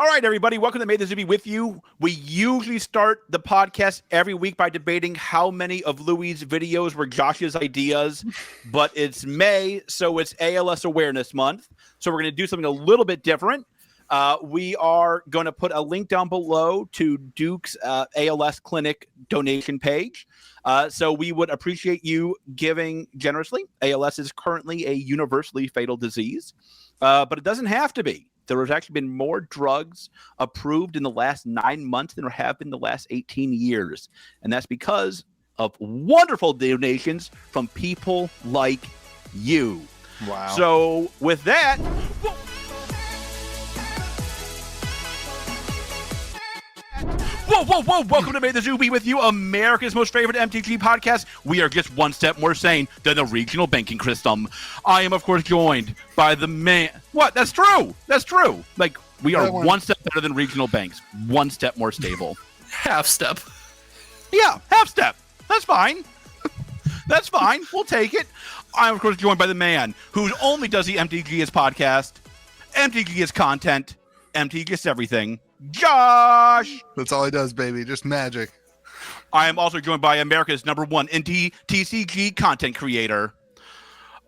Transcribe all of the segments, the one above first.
All right, everybody, welcome to MTZWBY with you. We usually start the podcast every week by debating how many of Louis' videos were Josh's ideas, but it's May, so it's ALS Awareness Month. So we're going to do something a little bit different. We are going to put a link down below to Duke's ALS clinic donation page. So we would appreciate you giving generously. ALS is currently a universally fatal disease, but it doesn't have to be. There has actually been more drugs approved in the last 9 months than there have been the last 18 years. And that's because of wonderful donations from people like you. Wow. So with that... Whoa. Welcome to MTZWBY with you, America's most favorite MTG podcast. We are just one step more sane than the regional banking system. I am, of course, joined by the man... What? That's true. That's true. Like, we are one step better than regional banks. One step more stable. Half step. Yeah, half step. That's fine. That's fine. We'll take it. I'm, of course, joined by the man who only does the MTGs podcast, MTGs content, MTGs everything, Josh. That's all he does, baby. Just magic. I am also joined by America's #1 TCG content creator,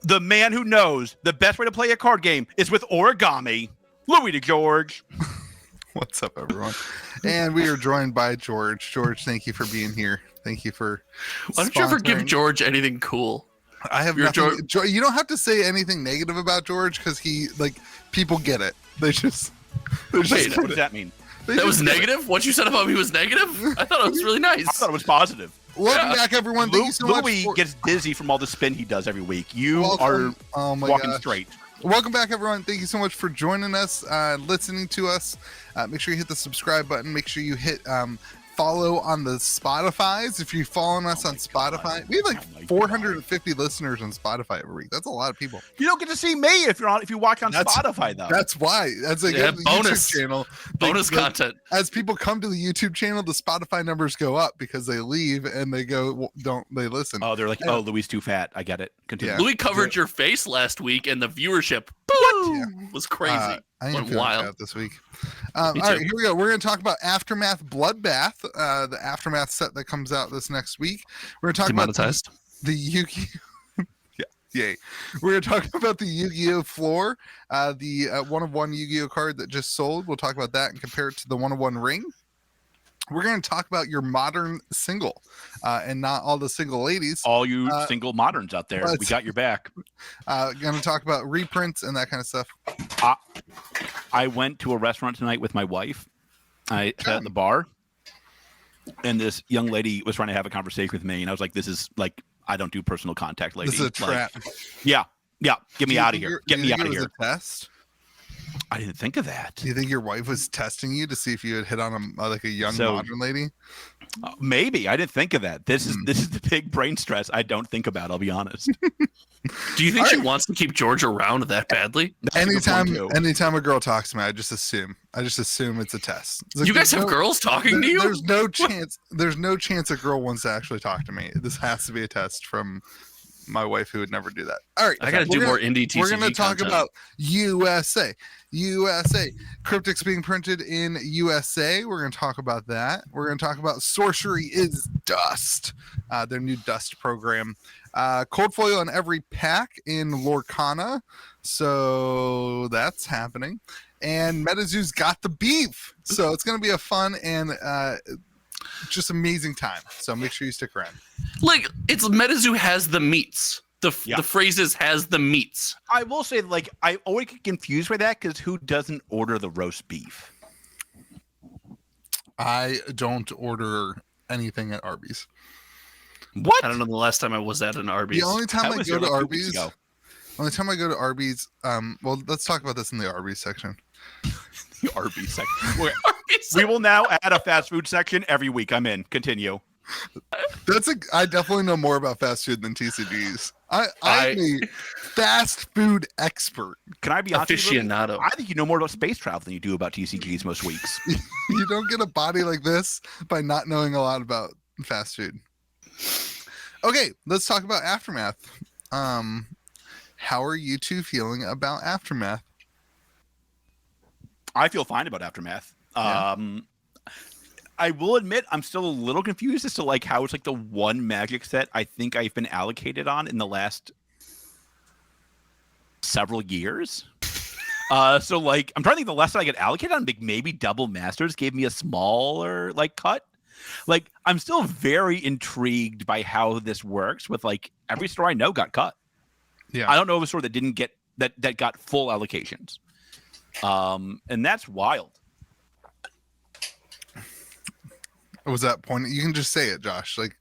the man who knows the best way to play a card game is with origami, Louis DeGeorge. What's up, everyone? And we are joined by George. George, thank you for being here. Thank you for Why don't you ever give George anything cool? I have nothing. You don't have to say anything negative about George because he, like, people get it. They just Wait, what does that mean? That was negative? What you said about me was negative? I thought it was really nice. I thought it was positive. Welcome back, everyone. Thank you so much. Louis gets dizzy from all the spin he does every week. You are walking straight. Welcome back, everyone. Thank you so much for joining us, listening to us. Make sure you hit the subscribe button. Make sure you hit follow on the Spotify's. If you're following us on Spotify, we have like 450 listeners on Spotify every week. That's a lot of people. You don't get to see me if you watch on Spotify, though. That's why. That's a good bonus YouTube channel. Bonus content. As people come to the YouTube channel, the Spotify numbers go up because they leave and they go, they listen. Oh, they're like, oh, Louis too fat. I get it. Continue. Yeah. Louis covered your face last week, and the viewership was crazy. I went wild this week. All right, here we go. We're going to talk about Aftermath Bloodbath, the Aftermath set that comes out this next week. We're going to talk about the Yu-Gi-Oh! Yay. We're going to talk about the Yu-Gi-Oh! Floor, the 1-of-1 Yu-Gi-Oh! Card that just sold. We'll talk about that and compare it to the 1-of-1 ring. We're going to talk about your modern single and not all the single ladies. All you single moderns out there, we got your back. Going to talk about reprints and that kind of stuff. I went to a restaurant tonight with my wife. I sat at the bar, and this young lady was trying to have a conversation with me, and I was like, this is like, I don't do personal contact, lady. This is a trap. Yeah. Get me out of here. Get me out of here. Was a test? I didn't think of that. Do you think your wife was testing you to see if you had hit on a young modern lady? Maybe. I didn't think of that. This is the big brain stress I don't think about, I'll be honest. Do you think she wants to keep George around that badly? Anytime a girl talks to me, I just assume it's a test. Like, you guys have girls talking to you? There's no chance a girl wants to actually talk to me. This has to be a test from my wife, who would never do that. All right, I gotta do more indie TCG. We're gonna talk about USA cryptics being printed in USA. We're gonna talk about that. We're gonna talk about Sorcery is Dust, their new Dust program. Cold foil on every pack in Lorcana, so that's happening. And MetaZoo's got the beef, so it's gonna be a fun and just amazing time. So make sure you stick around. Like, it's MetaZoo has the meats. The phrases has the meats. I will say, like, I always get confused by that because who doesn't order the roast beef? I don't order anything at Arby's. What? I don't know the last time I was at an Arby's. The only time I go to Arby's, well, let's talk about this in the Arby's section. The Arby's section. We will now add a fast food section every week. I'm in. Continue. I definitely know more about fast food than TCGs. I'm a fast food expert. Can I be honest? Aficionado. I think you know more about space travel than you do about TCGs most weeks. You don't get a body like this by not knowing a lot about fast food. Okay, let's talk about Aftermath. How are you two feeling about Aftermath? I feel fine about Aftermath. Yeah. I will admit I'm still a little confused as to like how it's like the one Magic set I think I've been allocated on in the last several years. So like I'm trying to think the last time I get allocated on, like maybe Double Masters gave me a smaller like cut. Like I'm still very intrigued by how this works with like every store I know got cut. Yeah. I don't know of a store that didn't get that got full allocations. And that's wild. Was that point? You can just say it, Josh. Like,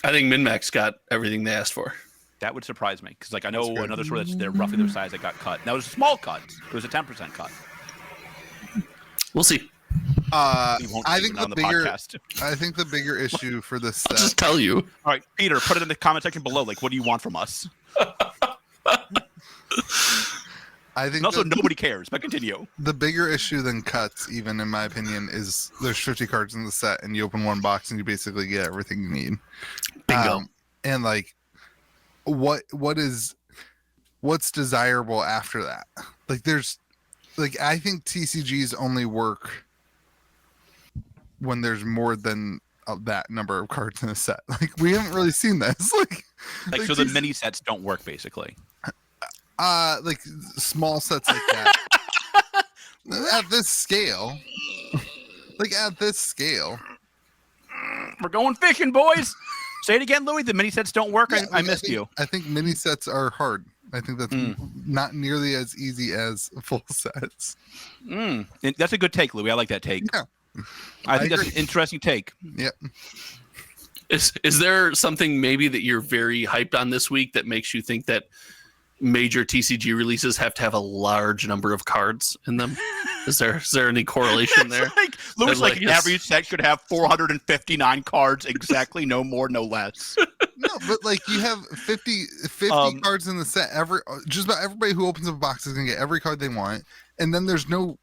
I think MinMax got everything they asked for. That would surprise me because, like, I know another store that's they're roughly their size that got cut. That was a small cut. It was a 10% cut. We'll see. I think on the the bigger, podcast. I think the bigger issue for this I'll set. just tell you. All right, Peter, put it in the comment section below. Like, what do you want from us? I think And also, nobody cares. But continue. the bigger issue than cuts, even in my opinion, is there's 50 cards in the set, and you open one box and you basically get everything you need. Bingo. And like, what's desirable after that? Like, I think TCGs only work when there's more than that number of cards in a set. Like, we haven't really seen this. Like so the mini sets don't work, basically. Like small sets like that. At this scale. We're going fishing, boys. Say it again, Louis. The mini sets don't work. Yeah, I missed you. I think mini sets are hard. I think that's not nearly as easy as full sets. And that's a good take, Louis. I like that take. Yeah. I think that's agree. an interesting take. Yep. Is there something maybe that you're very hyped on this week that makes you think that major TCG releases have to have a large number of cards in them? Is there any correlation there? Like, Louis, Like, like yes. every set should have 459 cards exactly, no more, no less. No, but like you have 50 cards in the set. Just about everybody who opens up a box is gonna get every card they want, and then there's no.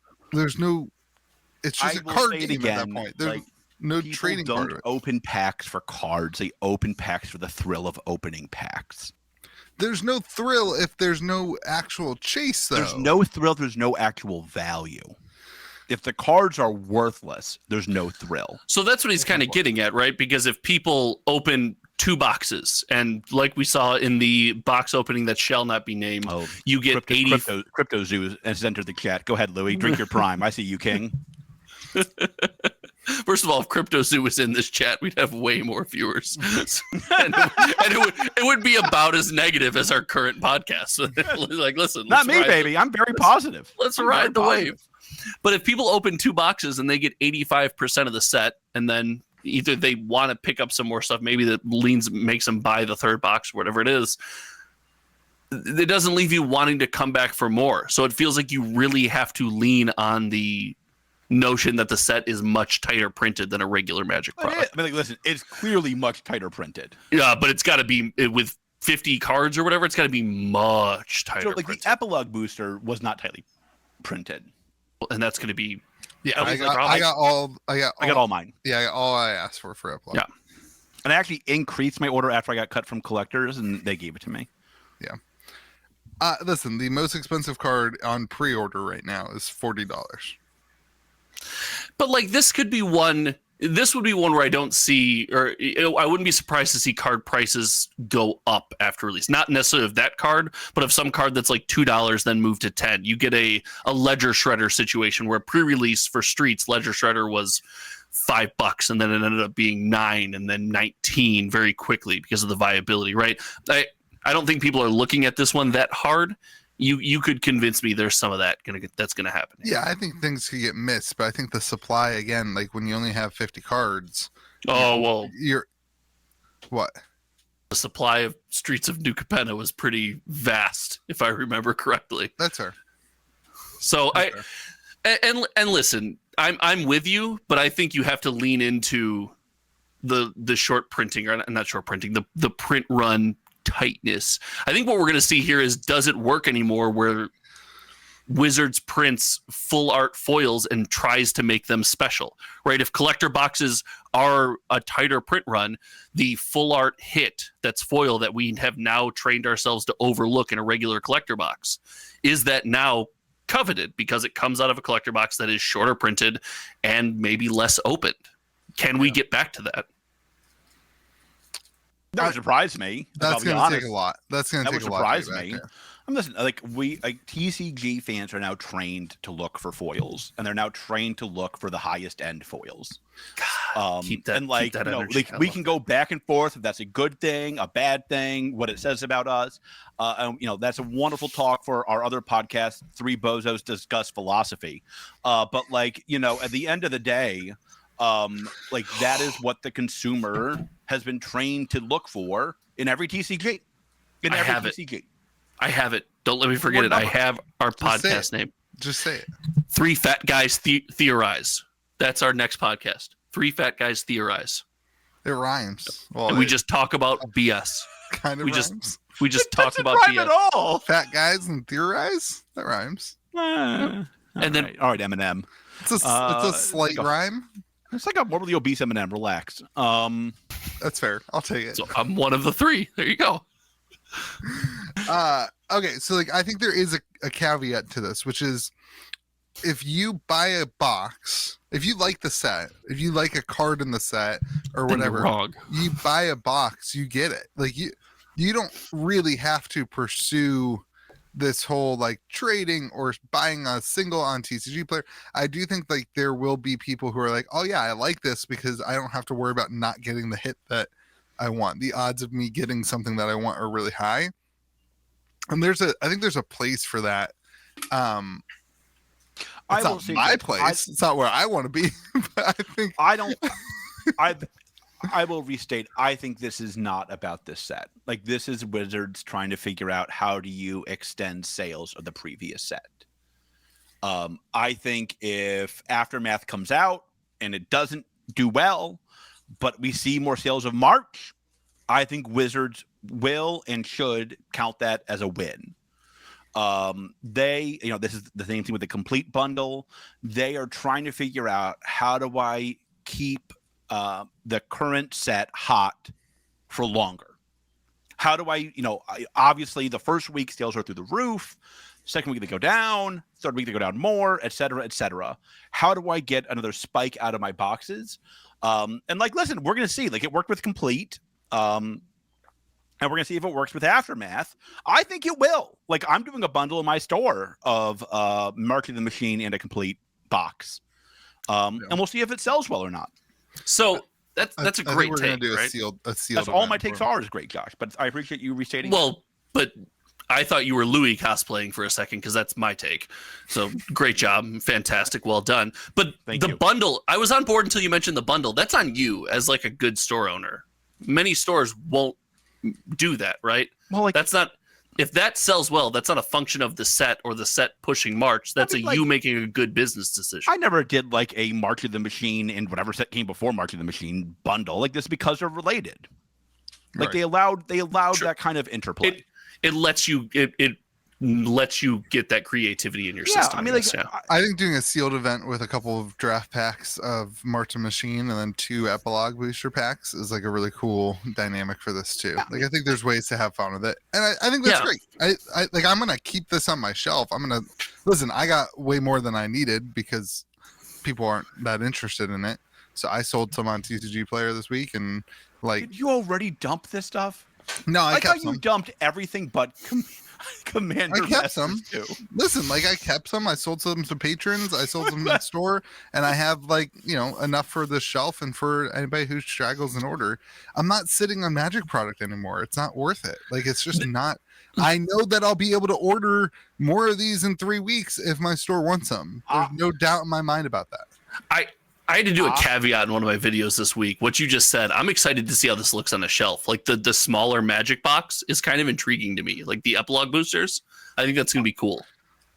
It's just I a will card say it game again, at that point. There's like, no People trading don't card. open packs for cards. They open packs for the thrill of opening packs. There's no thrill if there's no actual chase, though. There's no thrill. There's no actual value. If the cards are worthless, there's no thrill. So that's what he's kind of getting at, right? Because if people open 2 boxes, and like we saw in the box opening that shall not be named, you get 80. Crypto Zoo has entered the chat. Go ahead, Louis. Drink your prime. I see you, King. First of all, if Crypto Zoo was in this chat, we'd have way more viewers, and it would be about as negative as our current podcast. Like, listen, Not me, baby. I'm very positive. Let's I'm ride the very wave. But if people open 2 boxes and they get 85% of the set, and then either they want to pick up some more stuff, maybe that makes them buy the 3rd box, or whatever it is, it doesn't leave you wanting to come back for more. So it feels like you really have to lean on the notion that the set is much tighter printed than a regular Magic product. I mean, like, listen, it's clearly much tighter printed. Yeah, but it's got to be with 50 cards or whatever. It's got to be much tighter. So, like, printed. the epilogue booster was not tightly printed, And that's going to be. Yeah, at I least got all mine. Yeah, I got all I asked for Epilogue. Yeah. And I actually increased my order after I got cut from collectors, and they gave it to me. Yeah. Listen, the most expensive card on pre-order right now is $40. But like this could be one. This would be one where I don't see, or I wouldn't be surprised to see card prices go up after release. Not necessarily of that card, but of some card that's like $2 then move to $10. You get a Ledger Shredder situation where pre-release for Streets, Ledger Shredder was $5, and then it ended up being $9 and then $19 very quickly because of the viability. Right? I don't think people are looking at this one that hard. You could convince me there's some of that that's gonna happen. Yeah, I think things could get missed, but I think the supply again, like when you only have 50 cards. Oh well, you're what? The supply of Streets of New Capenna was pretty vast, if I remember correctly. That's fair. So and listen, I'm with you, but I think you have to lean into the short printing, or not short printing, the print run tightness. I think what we're going to see here is, does it work anymore where Wizards prints full art foils and tries to make them special, right? If collector boxes are a tighter print run, the full art hit that's foil that we have now trained ourselves to overlook in a regular collector box, is that now coveted because it comes out of a collector box that is shorter printed and maybe less opened. Can we get back to that? That would surprise me. That's going to take a lot. That's going to take a lot. That would surprise me. I'm listening. Like TCG fans are now trained to look for foils, and they're now trained to look for the highest end foils. Keep that, and like, keep that you know, energy. like we can go back and forth if that's a good thing, a bad thing, what it says about us. And, you know, that's a wonderful talk for our other podcast, Three Bozos Discuss Philosophy. But like, you know, at the end of the day, like that is what the consumer has been trained to look for in every TCG. In every TCG. I have it. Don't let me forget it. I have our podcast name. Just say it. Three Fat Guys Theorize. That's our next podcast. Three Fat Guys Theorize. It rhymes. Well, and we just talk about BS. Kind of rhymes. We just talk about BS. At all. Fat guys and theorize? That rhymes. And then all right, Eminem. It's a slight rhyme. It's like a morbidly obese Eminem. Relax. That's fair. I'll take it. So I'm one of the three. There you go. Okay, so like I think there is a caveat to this, which is if you buy a box, if you like the set, if you like a card in the set or whatever, wrong. You buy a box, you get it. Like you don't really have to pursue this whole like trading or buying a single on TCG Player. I do think like there will be people who are like, oh yeah, I like this because I don't have to worry about not getting the hit that I want. The odds of me getting something that I want are really high. And I think there's a place for that. It's not my place. It's not where I want to be. But I think I will restate. I think this is not about this set. Like this is Wizards trying to figure out how do you extend sales of the previous set. I think if Aftermath comes out and it doesn't do well, but we see more sales of March, I think Wizards will and should count that as a win. They, you know, this is the same thing with the complete bundle. They are trying to figure out how do I keep the current set hot for longer? How do I, you know, obviously the first week sales are through the roof. Second week they go down. Third week they go down more, et cetera, et cetera. How do I get another spike out of my boxes? And like, listen, we're going to see. Like it worked with complete. And we're going to see if it works with Aftermath. I think it will. Like I'm doing a bundle in my store of Mark of the Machine and a complete box. And we'll see if it sells well or not. So that's a great take, gonna do right? a sealed that's all my takes are is great, Josh. But I appreciate you restating. Well, but I thought you were Louis cosplaying for a second because that's my take. So great job, fantastic, well done. But the bundle, I was on board until you mentioned the bundle. That's on you as like a good store owner. Many stores won't do that, right? Well, like that's not. If that sells well, that's not a function of the set or the set pushing March. That's you making a good business decision. I never did like a March of the Machine and whatever set came before March of the Machine bundle like this because they're related. Like they allowed that kind of interplay. It lets you lets you get that creativity in your system. I mean, like I think doing a sealed event with a couple of draft packs of March of Machine and then 2 epilogue booster packs is like a really cool dynamic for this too. Like I think there's ways to have fun with it, and I think that's great. I like I'm gonna keep this on my shelf. I'm gonna listen. I got way more than I needed because people aren't that interested in it. So I sold some on TCG Player this week, and like, did you already dump this stuff? No, I thought you dumped everything but Commander. I kept some. Too. Listen, like I kept some. I sold some to patrons. I sold them in the store, and I have like enough for the shelf and for anybody who straggles in order. I'm not sitting on Magic product anymore. It's not worth it. Like it's just not. I know that I'll be able to order more of these in 3 weeks if my store wants them. There's no doubt in my mind about that. I had to do a caveat in one of my videos this week. What you just said, I'm excited to see how this looks on a shelf. Like the smaller Magic box is kind of intriguing to me. Like the epilogue boosters, I think that's going to be cool.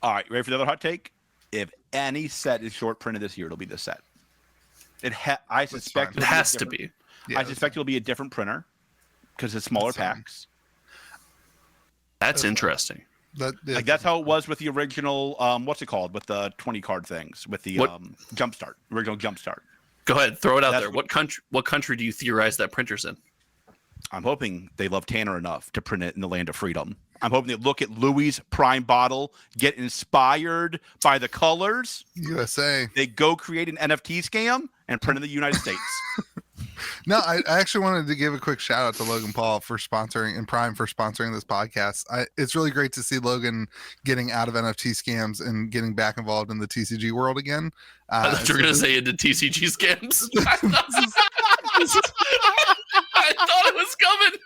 All right, ready for the other hot take? If any set is short printed this year, it'll be this set. I suspect it has to be. I suspect it'll be a different printer because it's smaller packs. That's interesting. That's how it was with the original what's it called, with the 20 card things, with the Jumpstart, original Jumpstart. Go ahead, throw it out there. What country do you theorize that printer's in? I'm hoping they love Tanner enough to print it in the land of freedom. I'm hoping they look at Louis' Prime bottle, get inspired by the colors. USA. They go create an NFT scam and print in the United States. No, I actually wanted to give a quick shout out to Logan Paul for sponsoring and Prime for sponsoring this podcast. It's really great to see Logan getting out of NFT scams and getting back involved in the TCG world again. I thought you were going to say into TCG scams. I thought it was coming.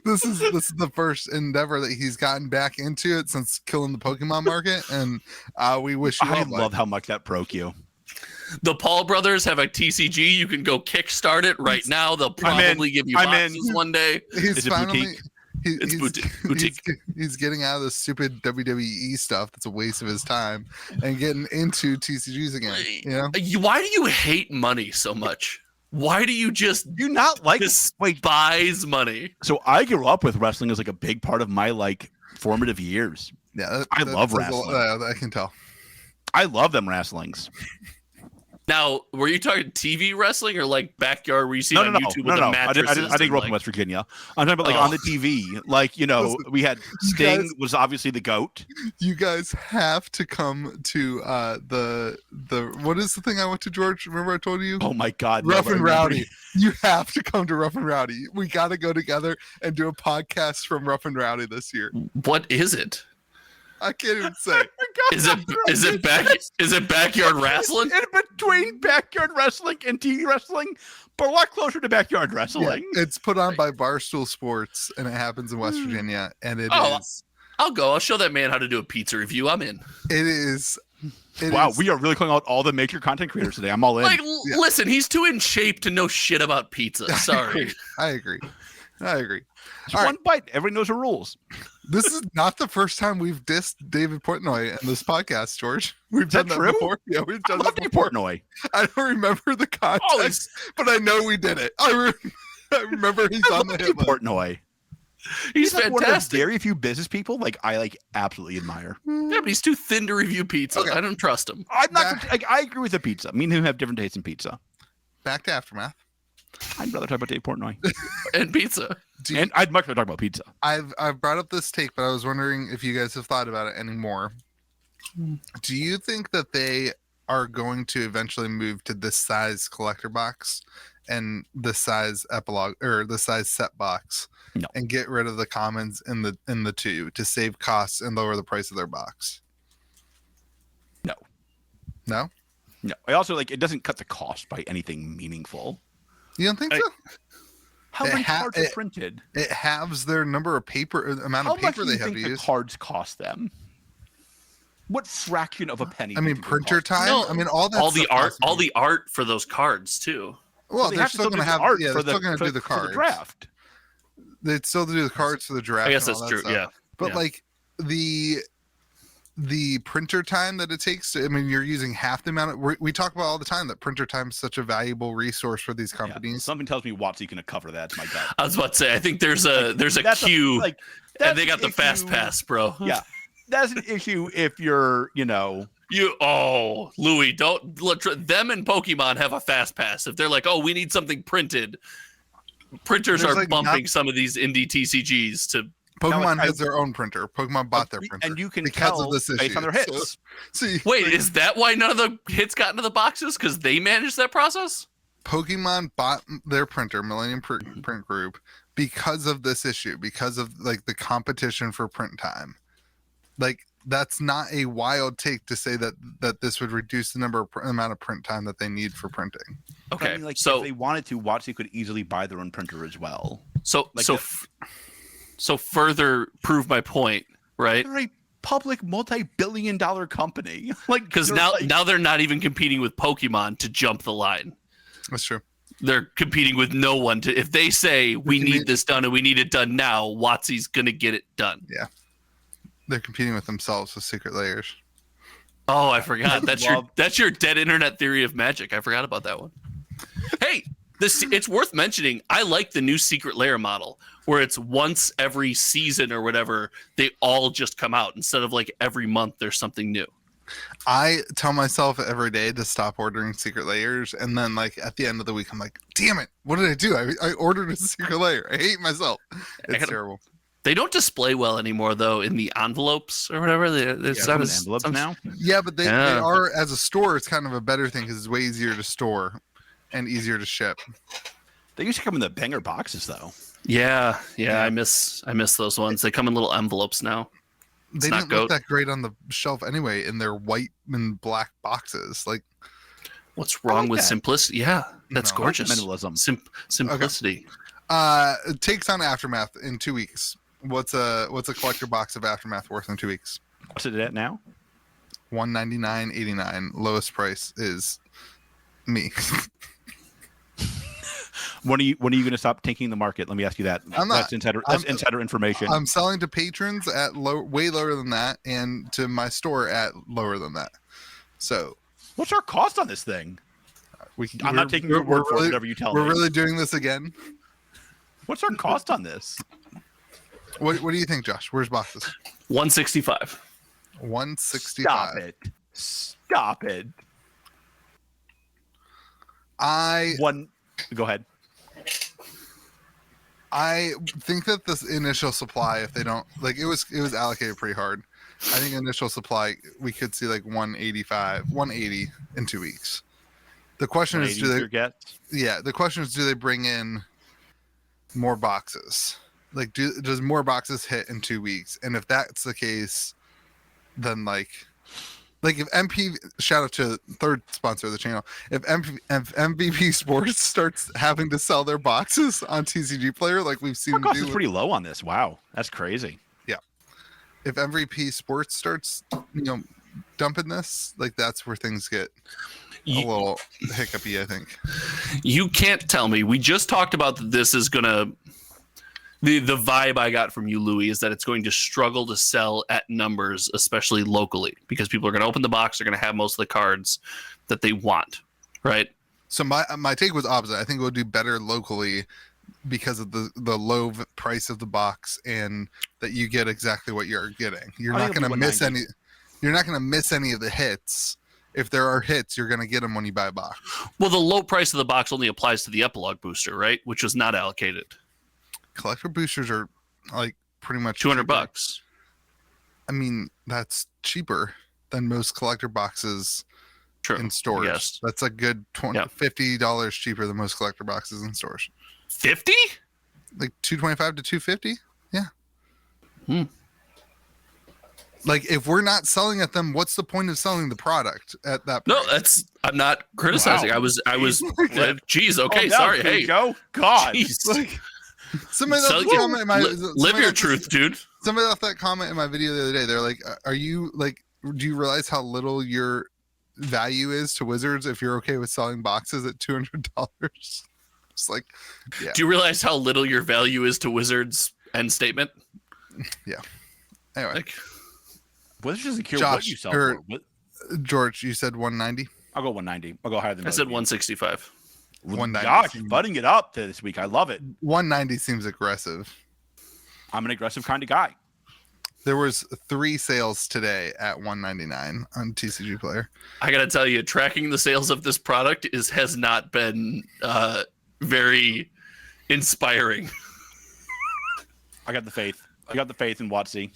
This is the first endeavor that he's gotten back into it since killing the Pokemon market, and we wish you I all love how much that broke you. The Paul brothers have a TCG. You can go kickstart it right now. They'll probably give you boxes one day. He's Is it finally boutique? It's boutique. He's getting out of this stupid WWE stuff that's a waste of his time and getting into TCGs again. You know? Why do you hate money so much? Why do you just Do you not like despise money? So I grew up with wrestling as like a big part of my like formative years. Yeah, I love wrestling. I can tell. I love them wrestlings. Now, were you talking TV wrestling or like backyard where you see No, on no, YouTube no, with no. the I mattresses? didn't grow up and, in West Virginia. I'm talking about like on the TV. Like, you know, Listen, we had Sting was obviously the GOAT. You guys have to come to the what is the thing I went to, George? Remember I told you? Oh my God. Rough no, and I remember Rowdy. You have to come to Rough and Rowdy. We got to go together and do a podcast from Rough and Rowdy this year. what is it? I can't even say. Is it backyard wrestling? In between backyard wrestling and TV wrestling, but a lot closer to backyard Yeah, wrestling. it's put on by Barstool Sports, and it happens in West Virginia. And it is. I'll go. I'll show that man how to do a pizza review. I'm in. It is. Wow, we are really calling out all the major content creators today. I'm all in. Like, listen, he's too in shape to know shit about pizza. Sorry. I agree. It's all one bite. Everybody knows the rules. This is not the first time we've dissed David Portnoy in this podcast, George. We've Is done that that true? before. Yeah, we've I done love that Dave before. Portnoy. I don't remember the context, but I know we did it. I remember he's I on love the Dave hit list. Portnoy. He's like one of fantastic. the very few business people like I like absolutely admire. Yeah, but he's too thin to review pizza. Okay. I don't trust him. I'm not. I agree with the pizza. Me and him have different tastes in pizza. Back to Aftermath. I'd rather talk about Dave Portnoy, And pizza. and I'd much rather talk about pizza. I've brought up this take, but I was wondering if you guys have thought about it anymore. Do you think that they are going to eventually move to this size collector box and the size epilogue or the size set box? No. And get rid of the commons in the two to save costs and lower the price of their box? No. No? No. I also like it doesn't cut the cost by anything meaningful. You don't think so? How It many ha- cards are printed? It halves their number of paper amount How of much paper do you they have think to the use. cards cost them? What fraction of a penny? I do you mean, think they printer cost? time. No, I mean, all that. all the stuff art, costs all money. the art for those cards too. Well, They they're have to still going to do the have. art Yeah, for they're the still going to do the for cards. the draft. They'd still do the cards for the draft. I guess and all that's that true. stuff. Yeah. But Yeah. like the printer time that it takes to, I mean, you're using half the amount of, we talk about all the time that printer time is such a valuable resource for these Yeah. companies. Something tells me Watsy's going to cover that. It's my gut. I was about to say, I think there's a That's queue, like, and they that's got the an fast issue- pass, bro. Yeah, that's an issue if you're, Louis, don't let them and Pokemon have a fast pass. If they're like, oh, we need something printed, printers There's are like bumping some of these indie TCGs to. Pokemon Now, has their own printer. Pokemon bought their printer. and you can because tell of this issue. based on their hits. See, Wait, is that why none of the hits got into the boxes? Because they managed that process? Pokemon bought their printer, Millennium Print Group, because of this issue, because of like the competition for print time. Like that's not a wild take to say that this would reduce the amount of print time that they need for printing. Okay, I mean, like, so if they wanted to, Watsy could easily buy their own printer as well. so like so so further prove my point, right? They're a public multi-billion-dollar company. Like Because they're now they're not even competing with Pokemon to jump the line. That's true. They're competing with no one to. If they say we need this done and we need it done now, Watsy's gonna get it done. They're competing with themselves with Secret Layers. Oh, I forgot. Love- That's your dead internet theory of magic. I forgot about that one. Hey, it's worth mentioning. I like the new Secret Layer model where it's once every season or whatever. They all just come out instead of like every month. There's something new. I tell myself every day to stop ordering Secret Layers, and then like at the end of the week, I'm like, damn it, what did I do? I ordered a Secret Layer. I hate myself. It's terrible. They don't display well anymore, though, in the envelopes or whatever. It's not as envelopes now. Yeah, but they are, as a store, it's kind of a better thing because it's way easier to store and easier to ship. They used to come in the banger boxes, though. Yeah. I miss those ones. They come in little envelopes now. They didn't look that great on the shelf anyway in their white and black boxes. Like, what's wrong with simplicity? Yeah, that's gorgeous. Minimalism. Simplicity. Takes on Aftermath in 2 weeks. What's a collector box of Aftermath worth in 2 weeks? What's it at now? $199.89. Lowest price is me. When are you going to stop tanking the market? Let me ask you that. I'm not. That's insider information. I'm selling to patrons at way lower than that, and to my store at lower than that. So, what's our cost on this thing? I'm not taking your word for whatever you tell me. We're really doing this again. What's our cost on this? What do you think, Josh? Where's boxes? $165. $165. Stop it. Go ahead. I think that this initial supply, if they don't it was allocated pretty hard. I think initial supply we could see like 180 in 2 weeks. The question is, the question is, do they bring in more boxes? Like, does more boxes hit in 2 weeks? And if that's the case, then like if shout out to third sponsor of the channel, if MVP Sports starts having to sell their boxes on TCG Player, like we've seen, our cost is pretty low on this. Wow, that's crazy. Yeah, if MVP Sports starts, dumping this, like that's where things get a little hiccupy, I think. You can't tell me. We just talked about that this is gonna. The vibe I got from you, Louis, is that it's going to struggle to sell at numbers, especially locally, because people are going to open the box, they're going to have most of the cards that they want, right? So my take was opposite. I think it will do better locally because of the low price of the box and that you get exactly what you're getting. You're not going to miss any. You're not going to miss any of the hits. If there are hits, you're going to get them when you buy a box. Well, the low price of the box only applies to the epilogue booster, right? Which was not allocated. Collector boosters are like pretty much $200. I mean, that's cheaper than most collector boxes in stores. Yes. That's a good $50 cheaper than most collector boxes in stores. 50? Like $225 to $250? Yeah. Like, if we're not selling at them, what's the point of selling the product at that price? No, I'm not criticizing. Wow. I was geez, okay, sorry. Hey, go. God. Like, somebody left a comment in my live your truth, dude. Somebody left that comment in my video the other day. They're like, "Are you like? Do you realize how little your value is to Wizards if you're okay with selling boxes at $200?" It's like, yeah. Do you realize how little your value is to Wizards? End statement. Yeah. Anyway, Wizards doesn't care what you sell for. George, you said 190. I'll go 190. I'll go higher than I said 165. 190. Gosh, butting it up this week. I love it. 190 seems aggressive. I'm an aggressive kind of guy. There was 3 sales today at $199 on TCG Player. I gotta tell you, tracking the sales of this product has not been very inspiring. I got the faith. I got the faith in WotC.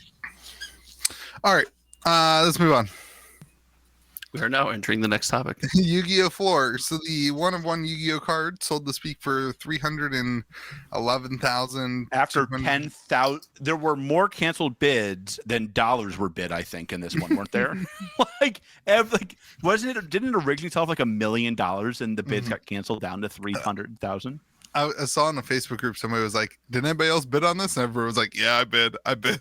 All right, let's move on. We are now entering the next topic. Yu-Gi-Oh! Floor. So the 1/1 Yu-Gi-Oh! Card sold this week for $311,000. After 10,000, there were more canceled bids than dollars were bid, I think, in this one, weren't there? Wasn't it? Didn't it originally sell for like $1 million and the bids got canceled down to 300,000? I saw in a Facebook group somebody was like, "Did anybody else bid on this?" And everyone was like, "Yeah, I bid. I bid."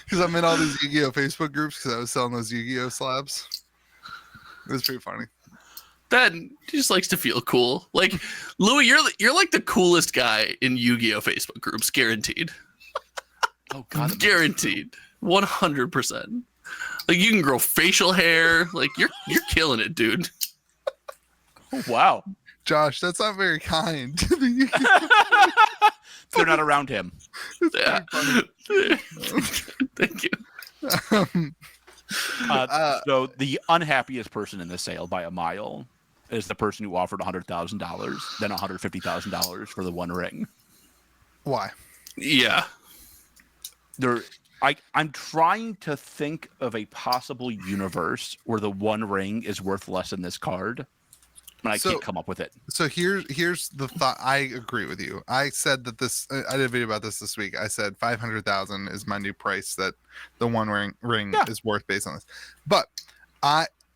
Because I'm in all these Yu-Gi-Oh! Facebook groups because I was selling those Yu-Gi-Oh! Slabs. It was pretty funny. That just likes to feel cool. Like, Louis, you're like the coolest guy in Yu-Gi-Oh! Facebook groups, guaranteed. Oh God, guaranteed, 100%. Like, you can grow facial hair. Like, you're killing it, dude. Oh, wow, Josh, that's not very kind. They're not around him. Yeah. Thank you. So the unhappiest person in the sale by a mile is the person who offered $100,000 than $150,000 for the One Ring. Why? Yeah. I'm trying to think of a possible universe where the One Ring is worth less than this card, and I can't come up with it. So here's the thought. I agree with you. I said that I did a video about this week. I said 500,000 is my new price that the One Ring is worth based on this. But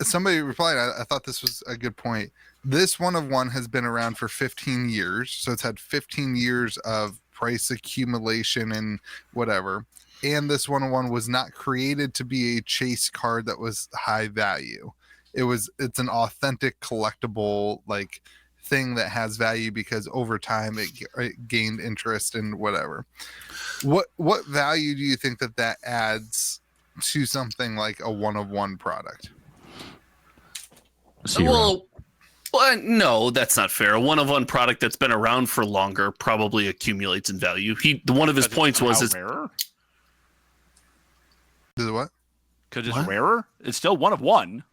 somebody replied, I thought this was a good point. This one of one has been around for 15 years, so it's had 15 years of price accumulation and whatever. And this one of one was not created to be a chase card that was high value. It's an authentic collectible like thing that has value because over time it gained interest in whatever. What value do you think that adds to something like a one of one product? Well, no, that's not fair. A one of one product that's been around for longer probably accumulates in value. One of his points was it's rarer. Is it what? Because it's rarer. It's still one of one.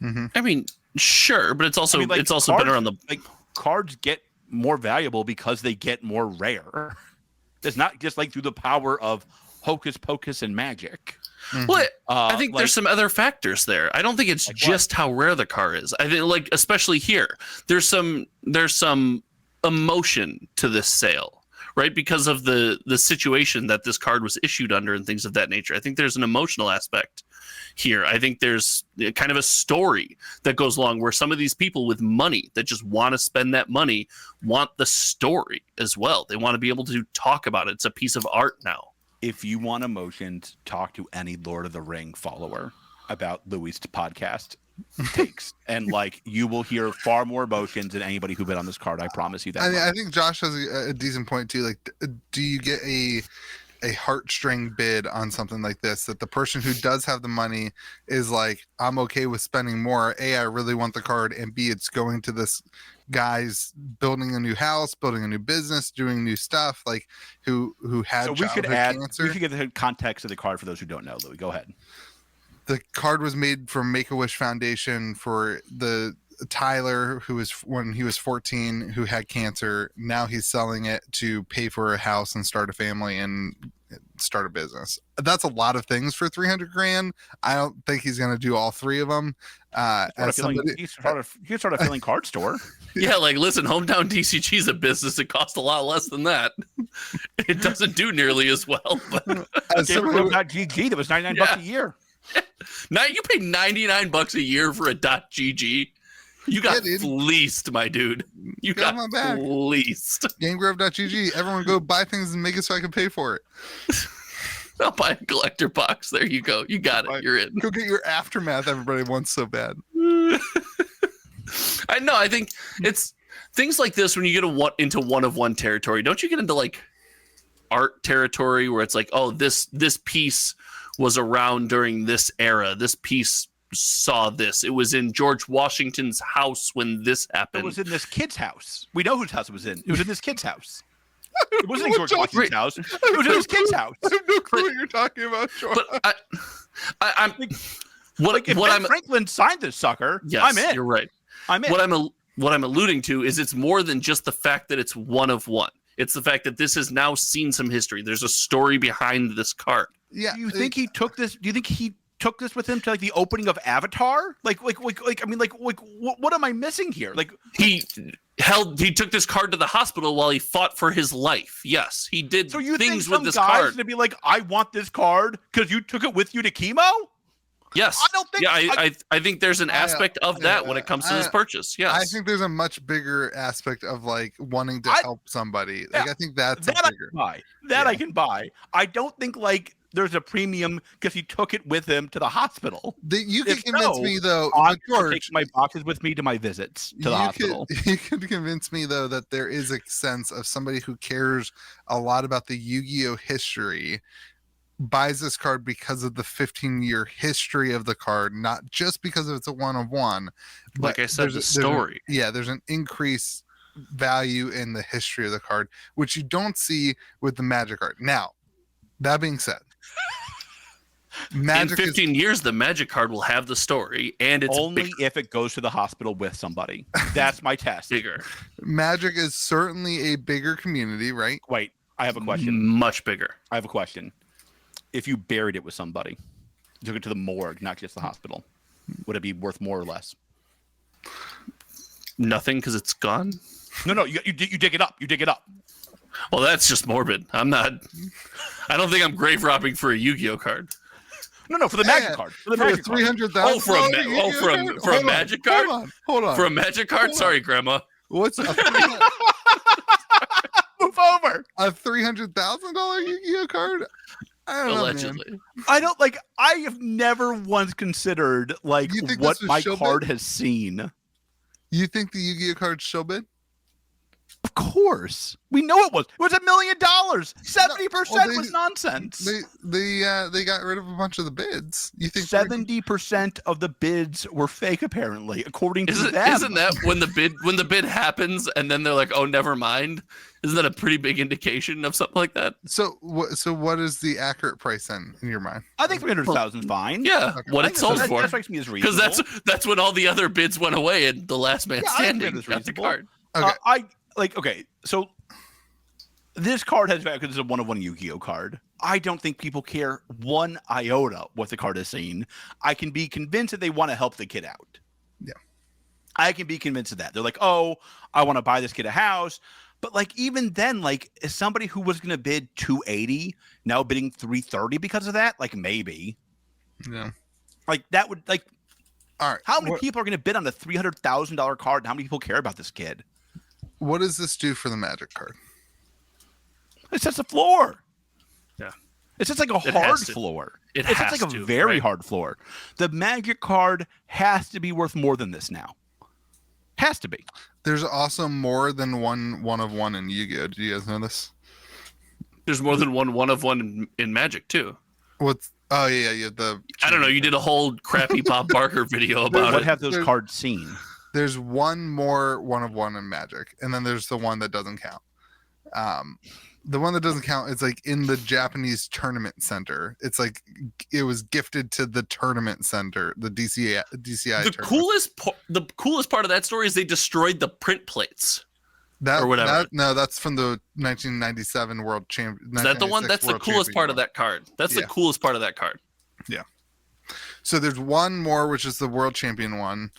Mm-hmm. I mean, sure, but it's also been around the cards get more valuable because they get more rare. It's not just like through the power of hocus pocus and magic. Mm-hmm. Well, I think there's some other factors there. I don't think it's just how rare the card is. I think especially here, there's some emotion to this sale, right? Because of the situation that this card was issued under and things of that nature. I think there's an emotional aspect here. I think there's kind of a story that goes along where some of these people with money that just want to spend that money want the story as well. They want to be able to talk about it. It's a piece of art now. If you want emotions, talk to any Lord of the Ring follower about Louis' podcast takes, and you will hear far more emotions than anybody who bid on this card. I promise you that. I think Josh has a decent point too. Do you get a heartstring bid on something like this that the person who does have the money is like, I'm okay with spending more. A, I really want the card, and B, it's going to this guy's building a new house, building a new business, doing new stuff, who had cancer. We should get the context of the card for those who don't know. Louis, go ahead. The card was made from Make-A-Wish Foundation for the Tyler, who was when he was 14, who had cancer. Now he's selling it to pay for a house and start a family and start a business. That's a lot of things for $300,000. I don't think he's going to do all three of them. You start a feeling card store. Yeah, listen, Hometown TCG is a business that costs a lot less than that. It doesn't do nearly as well. But GG, that was $99 a year. Now you pay $99 a year for a .gg. You got fleeced, my dude. You got fleeced. GameGrove.gg. Everyone go buy things and make it so I can pay for it. I'll buy a collector box. There you go. You got it. You're in. Go get your Aftermath everybody wants so bad. I know. I think it's things like this when you get into one of one territory. Don't you get into art territory where it's this piece was around during this era. This piece saw this. It was in George Washington's house when this happened. It was in this kid's house. We know whose house it was in. It was in this kid's house. It wasn't in George Washington's house. It was in this kid's house. I have no clue what you're talking about, George. But I'm if Franklin signed this sucker, yes, I'm in. You're right. I'm in. What I'm alluding to is it's more than just the fact that it's one of one. It's the fact that this has now seen some history. There's a story behind this card. Yeah. Do you think he took this? Do you think he took this with him to the opening of Avatar? What am I missing here? He took this card to the hospital while he fought for his life. Yes, he did so you things think with this guy's card. To be I want this card because you took it with you to chemo? Yes. I don't think. Yeah, I think there's an aspect of that when it comes to this purchase. Yes. I think there's a much bigger aspect of wanting to help somebody. I think that's bigger. I can buy. I can buy. I don't think there's a premium because he took it with him to the hospital. You can convince me though, George, take my boxes with me to my visits to the hospital. You could convince me though that there is a sense of somebody who cares a lot about the Yu-Gi-Oh history buys this card because of the 15-year history of the card, not just because it's a one of one. Like I said, the story. There's an increased value in the history of the card, which you don't see with the Magic card. Now, that being said, Magic in 15 years, the Magic card will have the story, and it's only if it goes to the hospital with somebody. That's my test. bigger, Magic is certainly a bigger community, right? Wait, I have a question. much bigger. I have a question. If you buried it with somebody, took it to the morgue, not just the hospital, would it be worth more or less? Nothing, because it's gone. No, you dig it up. You dig it up. Well, that's just morbid. I don't think I'm grave robbing for a Yu-Gi-Oh card. No, for the Magic card. For the Magic card. 300,000. Oh, for a Magic card? Hold on. For a Magic card? Sorry, Grandma. What's a Move over. $300,000 Yu-Gi-Oh card? I don't know, Allegedly. man. I don't like. I have never once considered like You think what this was my show card bid? has seen. You think the Yu-Gi-Oh card's show bid? Of course, we know it was. It was $1 million. 70% was nonsense. They got rid of a bunch of the bids. You think 70% of the bids were fake, apparently, according to them. Isn't that when the bid happens and then they're like, oh, never mind? Isn't that a pretty big indication of something like that? So what is the accurate price then in your mind? I think 300,000 is fine. Yeah, Okay. what I it think sold that for. strikes me as reasonable. Because that's when all the other bids went away and the last man Yeah, I think standing that's got the reasonable. card. Okay. Okay, so this card has value because it's a one-of-one Yu-Gi-Oh card. I don't think people care one iota what the card has seen. I can be convinced that they want to help the kid out. Yeah. I can be convinced of that. They're like, oh, I want to buy this kid a house. But like even then, like is somebody who was going to bid 280 now bidding 330 because of that? Like maybe. Yeah. Like that would like. All right. How many people are going to bid on a $300,000 card? And how many people care about this kid? What does this do for the Magic card? It sets a floor. Yeah. It's just like a It hard has to. floor. It It's has just like a to, very right? hard floor. The Magic card has to be worth more than this now. Has to be. There's also more than one of one in Yu-Gi-Oh. Did you guys know this? There's more than one of one in Magic too. What's yeah, the I don't know. You did a whole crappy Bob Barker video about What it. have those There's- cards seen? There's one more one of one in Magic, and then there's the one that doesn't count. The one that doesn't count is like in the Japanese tournament center. It's like it was gifted to the tournament center, the DCI The tournament. coolest part of that story is they destroyed the print plates. That, or whatever. No, that's from the 1997 World Champion. Is that the one? That's the coolest part of that card. That's the Yeah. coolest part of that card. So there's one more, which is the World Champion one,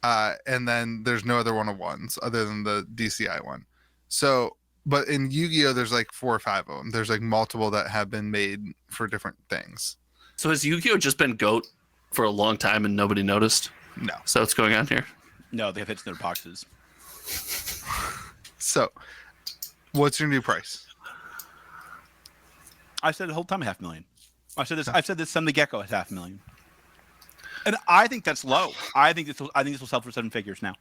and then there's no other one of ones other than the DCI one. So, but in Yu-Gi-Oh, there's like 4 or 5 of them. There's like multiple that have been made for different things. So has Yu-Gi-Oh just been GOAT for a long time and nobody noticed? No. So what's going on here? No, they have hits in their boxes. So, what's your new price? I said the whole time $500,000. I've said this some the gecko has $500,000. And I think that's low. I think this will sell for 7 figures now.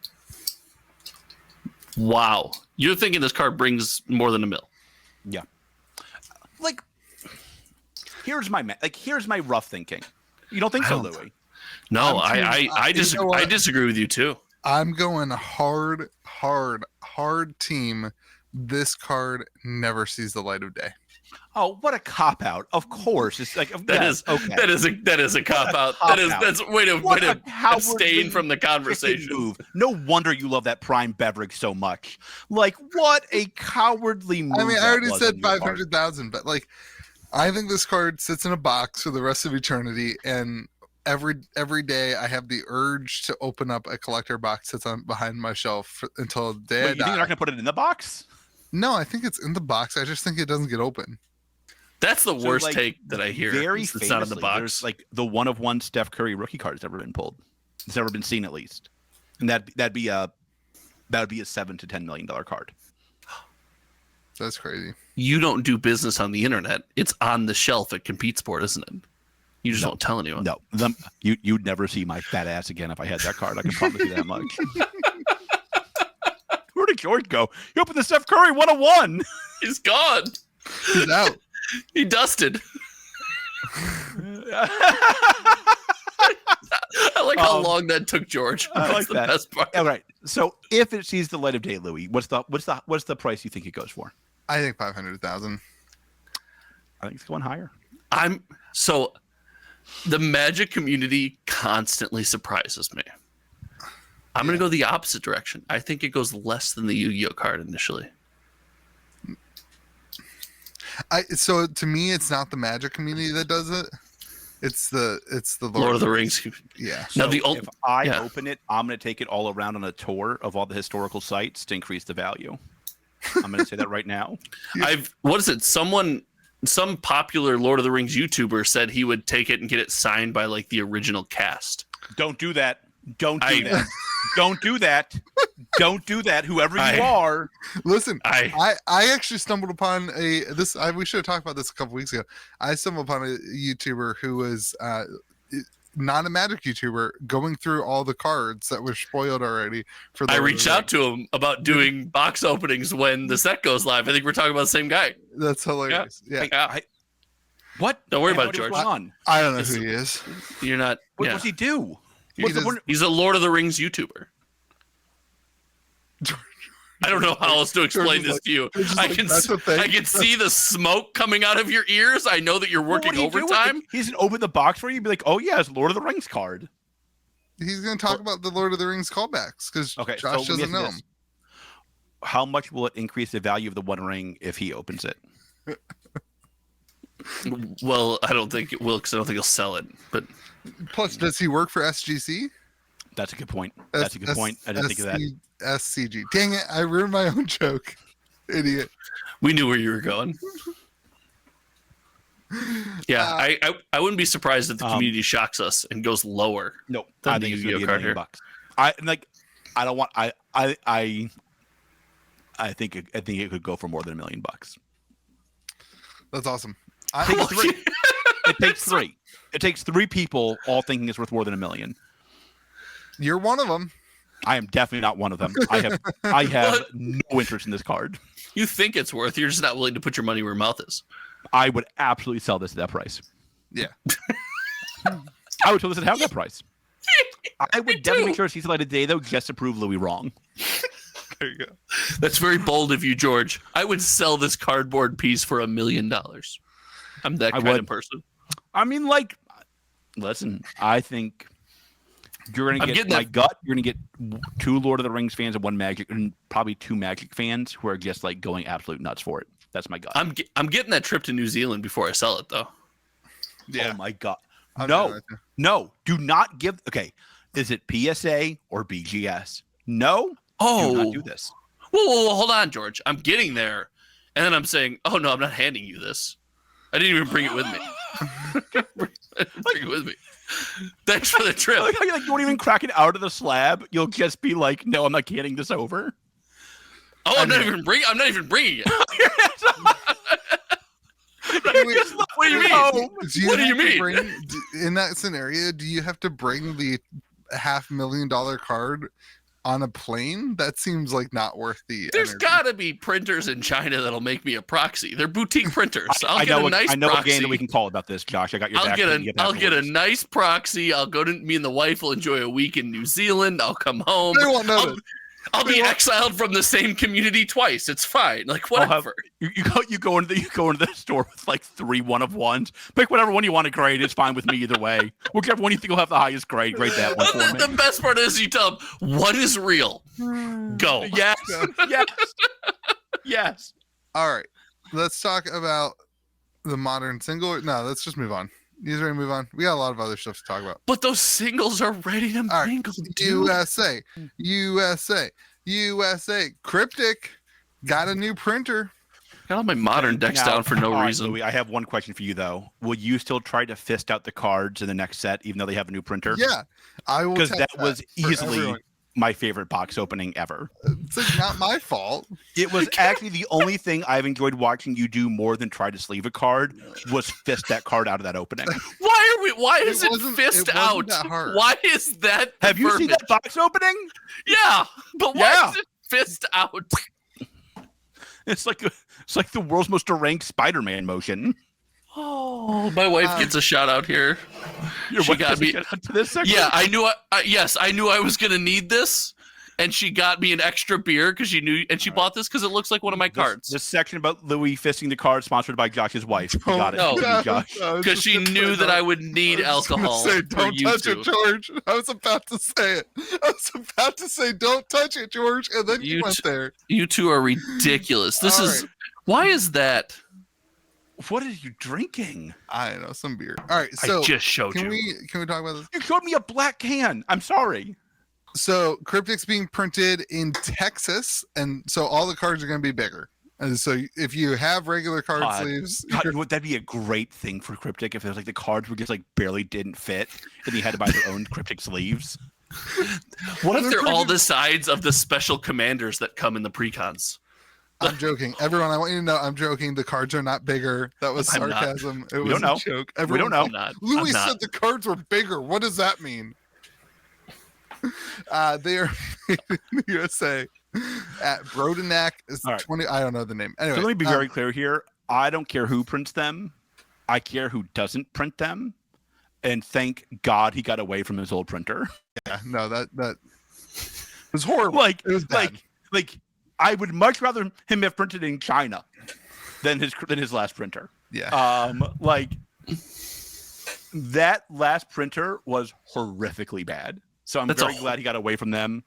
Wow. You're thinking this card brings more than $1 million. Yeah. Like here's my rough thinking. You don't think so, Louis? No, I'm I you know what? disagree with you too. I'm going hard team. This card never sees the light of day. Oh, what a cop out! Of course, it's like That yes, is okay. that is a cop out. cop-out. That's way to What a abstain from the chicken conversation. move. No wonder you love that prime beverage so much. Like, what a cowardly move! I mean, I that already was said on your part. 500,000, but like, I think this card sits in a box for the rest of eternity, and every day I have the urge to open up a collector box that's on behind my shelf until the day Wait, I you think you're die. not going to put it in the box? No, I think it's in the box. I just think it doesn't get open. That's the So, worst like, take that I hear. Very It's famously, not in the box. there's like the one-of-one Steph Curry rookie card that's ever been pulled. It's never been seen, at least, and that'd be a $7 to $10 million card. That's crazy. You don't do business on the internet. It's on the shelf at Compete Sport, isn't it? You just don't tell anyone. No, you'd never see my fat ass again if I had that card. I can promise you that much. Where did George go? He opened the Steph Curry 101. He's gone. He's out. He dusted. I like how long that took, George. I That's like the that. best part. All right. So if it sees the light of day, Louis, what's the price you think it goes for? I think 500,000. I think it's going higher. The Magic community constantly surprises me. I'm going to go the opposite direction. I think it goes less than the Yu-Gi-Oh card initially. So to me, it's not the Magic community that does it. It's the Lord of the Rings. Yeah. So Now if I open it, I'm going to take it all around on a tour of all the historical sites to increase the value. I'm going to say that right now. What is it? Some popular Lord of the Rings YouTuber said he would take it and get it signed by like the original cast. Don't do that. Don't do that. Don't do that. Don't do that. Whoever you are. Listen, I actually stumbled upon we should have talked about this a couple weeks ago. I stumbled upon a YouTuber who was not a Magic YouTuber going through all the cards that were spoiled already. I reached out to him about doing box openings when the set goes live. I think we're talking about the same guy. That's hilarious. Yeah. What? Don't worry about it, George. I don't know who he is. You're not. What does he do? He's a Lord of the Rings YouTuber. I don't know how else to explain this to you. I can see the smoke coming out of your ears. I know that you're working overtime. He's gonna open the box for you and be like, "Oh yeah, it's Lord of the Rings card." He's going to talk about the Lord of the Rings callbacks because Josh doesn't know him. How much will it increase the value of the One Ring if he opens it? Well, I don't think it will because I don't think he'll sell it. But plus, does he work for SGC? That's a good point. That's a good point. I didn't think of that. SCG. Dang it! I ruined my own joke. Idiot. We knew where you were going. Yeah, I wouldn't be surprised if the community shocks us and goes lower. No, than I the think it's gonna Yu-Gi-Oh be card $1 here. million. I think it could go for more than $1 million. That's awesome. It takes three. It takes three people all thinking it's worth more than $1 million. You're one of them. I am definitely not one of them. I have no interest in this card. You think it's worth, you're just not willing to put your money where your mouth is. I would absolutely sell this at that price. Yeah. I would sell this at half that price. I would definitely make sure it's light of day, though, just to prove Louis wrong. There you go. That's very bold of you, George. I would sell this cardboard piece for $1 million. I'm that kind of person. I mean, like, listen, I think you're going to get my gut. You're going to get 2 Lord of the Rings fans and 1 Magic, and probably 2 Magic fans who are just like going absolute nuts for it. That's my gut. I'm getting that trip to New Zealand before I sell it, though. Yeah. Oh my god. No. Do not give. Okay, is it PSA or BGS? No. Oh, do not do this. Whoa, hold on, George. I'm getting there, and then I'm saying, "Oh no, I'm not handing you this. I didn't even bring it with me. Bring it with me. Thanks for the trip." Like how you won't even crack it out of the slab. You'll just be like, "No, I'm not handing this over." Oh, I'm not even bringing it. What do you mean? What do you mean? In that scenario, do you have to bring the $500,000 card on a plane? That seems like not worth the There's energy. got to be printers in China that'll make me a proxy. They're boutique printers. I know a game that we can call about this, Josh. I got your back. I'll get a nice proxy. I'll go to me and the wife will enjoy a week in New Zealand. I'll come home. They won't know I'll be exiled from the same community twice. It's fine. Like whatever. You go into the store with like 3 1-of-1s. Pick whatever one you want to grade. It's fine with me either way. Whichever one you think will have the highest grade, grade that one for me. The best part is you tell them what is real. Go. Yes. Yes. All right. Let's talk about the modern single. No, let's just move on. You guys ready to move on? We got a lot of other stuff to talk about. But those singles are ready to mingle. USA. Cryptic got a new printer. Got all my modern decks down for no reason. Louis, I have one question for you though. Will you still try to fist out the cards in the next set, even though they have a new printer? Yeah, I will. Because that was easily my favorite box opening ever. It's like not my fault. It was actually the only thing I've enjoyed watching you do more than try to sleeve a card was fist that card out of that opening. Why is it fist out? Why is that? Have you seen that box opening? Yeah, but why is it fist out? It's like the world's most deranged Spider-Man motion. Oh, my wife gets a shout out here. She got me to this section? Yeah, I knew. I knew I was gonna need this, and she got me an extra beer because she knew, and she bought this because it looks like one of my cards. This section about Louis fisting the card sponsored by Josh's wife. You got it. No. Josh. Because she knew that I would need alcohol. Don't touch it, George. I was about to say it. I was about to say, don't touch it, George. And then you went there. You two are ridiculous. Why is that? What are you drinking? I don't know, some beer. All right, so I just showed can you. we talk about this? You showed me a black can. I'm sorry. So Cryptic's being printed in Texas, and so all the cards are going to be bigger. And so if you have regular card sleeves, would that be a great thing for Cryptic if it was like the cards were just like barely didn't fit and you had to buy their own Cryptic sleeves? What if they're all the sides of the special commanders that come in the precons? I'm joking. Everyone, I want you to know I'm joking. The cards are not bigger. That was sarcasm. It was a joke. We don't know. Louis said the cards were bigger. What does that mean? They are made in the USA at Brodenac. Is 20. I don't know the name. Anyway, so let me be very clear here. I don't care who prints them. I care who doesn't print them. And thank God he got away from his old printer. Yeah, no, that was horrible. It was bad. Like I would much rather him have printed in China than his last printer. Yeah. Like that last printer was horrifically bad. So I'm very glad he got away from them.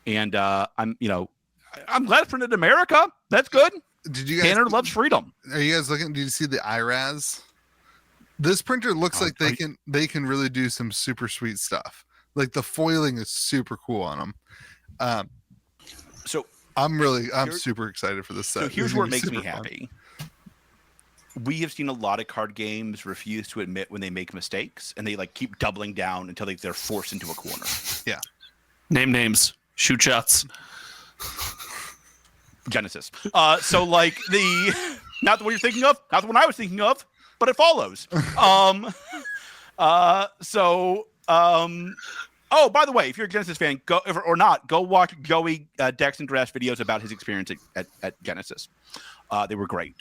And I'm glad it's printed in America. That's good. Did you guys? Tanner loves freedom. Are you guys looking? Did you see the IRAS? This printer looks like they can really do some super sweet stuff. Like the foiling is super cool on them. So I'm super excited for this set. So here's where it makes me happy. We have seen a lot of card games refuse to admit when they make mistakes, and they like keep doubling down until they're forced into a corner. Yeah. Name names. Shoot shots. Genesis. So like not the one you're thinking of, not the one I was thinking of, but it follows. Oh, by the way, if you're a Genesis fan, go watch Joey Dex and Grass videos about his experience at Genesis. They were great.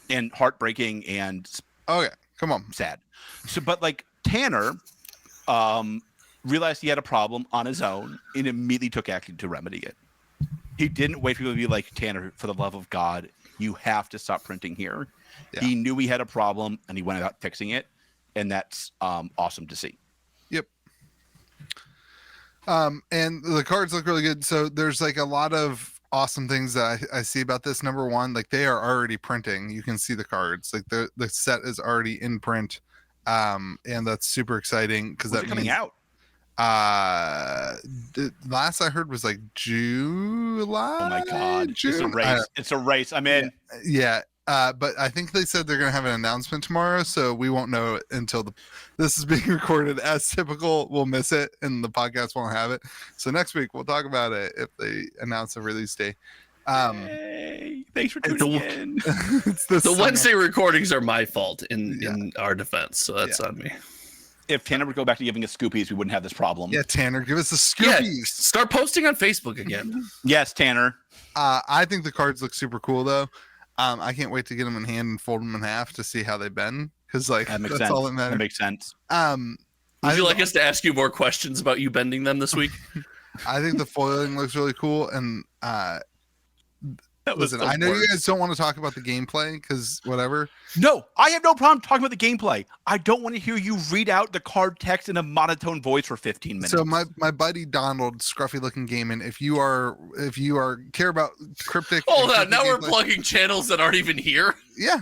And heartbreaking and come on, sad. So, but like Tanner realized he had a problem on his own and immediately took action to remedy it. He didn't wait for people to be like, Tanner, for the love of God, you have to stop printing here. Yeah. He knew he had a problem and he went about fixing it, and that's awesome to see. Yep. And the cards look really good. So there's like a lot of awesome things that I see about this. Number one, like they are already printing. You can see the cards. Like the set is already in print. And that's super exciting because that means coming out. The last I heard was like July. Oh my God. June? It's a race. It's a race. I'm in. Yeah. But I think they said they're going to have an announcement tomorrow, so we won't know until this is being recorded. As typical, we'll miss it, and the podcast won't have it. So next week, we'll talk about it if they announce a release day. Hey, thanks for tuning in. The Wednesday recordings are my fault in our defense, so that's on me. If Tanner would go back to giving us Scoopies, we wouldn't have this problem. Yeah, Tanner, give us the Scoopies. Yeah, start posting on Facebook again. Yes, Tanner. I think the cards look super cool, though. I can't wait to get them in hand and fold them in half to see how they've been. Because that's all that matters. That makes sense. Would you like us to ask you more questions about you bending them this week? I think the foiling looks really cool. And listen, I know you guys don't want to talk about the gameplay because whatever. No, I have no problem talking about the gameplay. I don't want to hear you read out the card text in a monotone voice for 15 minutes. So my buddy Donald, scruffy looking gaming, if you are care about Cryptic. Hold on, now we're plugging channels that aren't even here. Yeah.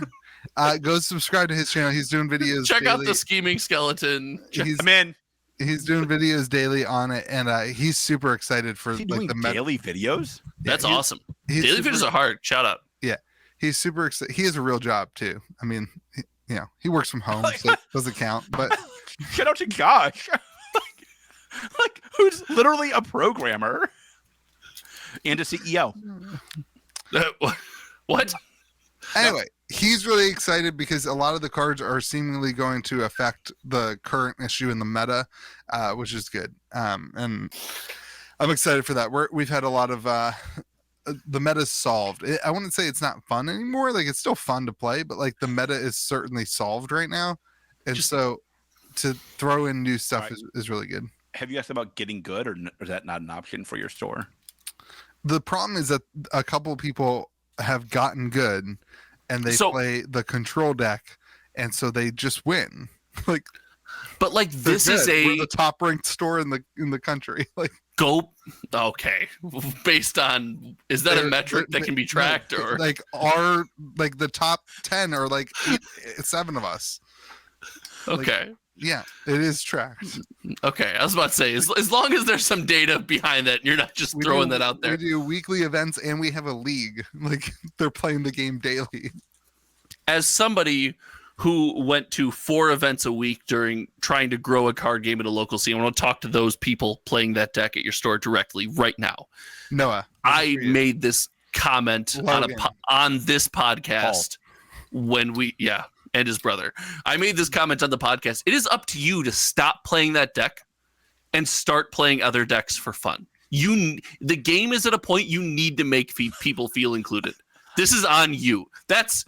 Go subscribe to his channel. He's doing videos. Check daily. out the scheming skeleton. I'm in. He's doing videos daily on it, and he's super excited for the daily videes. That's awesome. Daily videos are hard. Shout out. Yeah, he's super excited. He has a real job too. I mean, he works from home, so it doesn't count. But shout out to Josh, like who's literally a programmer and a CEO. What? Anyway. He's really excited because a lot of the cards are seemingly going to affect the current issue in the meta, which is good. And I'm excited for that. We've had a lot of the meta's solved. I wouldn't say it's not fun anymore. Like it's still fun to play, but like the meta is certainly solved right now. And so to throw in new stuff is really good. Have you asked about getting good, or is that not an option for your store? The problem is that a couple of people have gotten good, and they play the control deck, and so they just win. Like, but like this is we're the top ranked store in the country. Like, okay, based on, is that a metric that can be tracked? No, or like the top 10 are like 7 of us. Okay. Like, yeah, it is tracked. Okay, I was about to say, as long as there's some data behind that, you're not just throwing that out there. We do weekly events, and we have a league. Like, they're playing the game daily. As somebody who went to 4 events a week during trying to grow a card game in a local scene, I want to talk to those people playing that deck at your store directly right now. Noah, I made this comment on this podcast when and his brother. I made this comment on the podcast. It is up to you to stop playing that deck and start playing other decks for fun. The game is at a point you need to make people feel included. This is on you. That's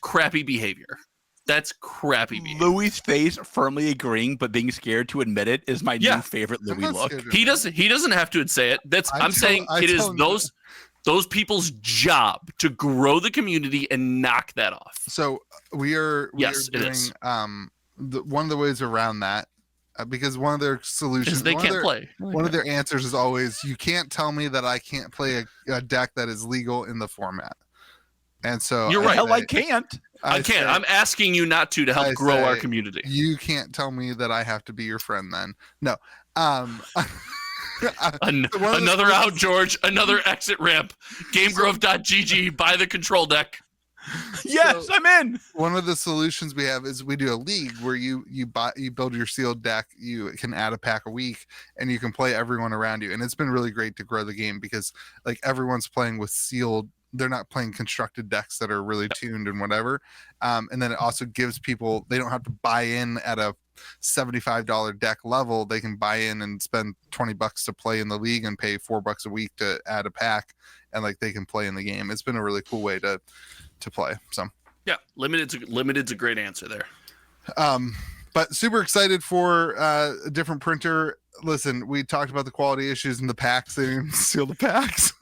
crappy behavior. That's crappy behavior. Louis' face firmly agreeing, but being scared to admit it is my new favorite Louis look. He doesn't have to say it. I'm saying it is those people's job to grow the community and knock that off. So we are doing one of the ways around that, because one of their solutions, they can't play. One of their answers is always, you can't tell me that I can't play a deck that is legal in the format. And so you're right. I can't. I can't. I'm asking you not to help grow our community. You can't tell me that I have to be your friend then. No. Another out, George. Another exit ramp. GameGrove.gg. Buy the control deck. Yes, I'm in. One of the solutions we have is we do a league where you build your sealed deck. You can add a pack a week, and you can play everyone around you. And it's been really great to grow the game, because like everyone's playing with sealed. They're not playing constructed decks that are really tuned and whatever. And then it also gives people, they don't have to buy in at a $75 deck level. They can buy in and spend $20 to play in the league and pay $4 a week to add a pack, and like they can play in the game. It's been a really cool way to play. So yeah, limited's a great answer there. But super excited for a different printer. Listen, we talked about the quality issues in the packs. They didn't seal the packs.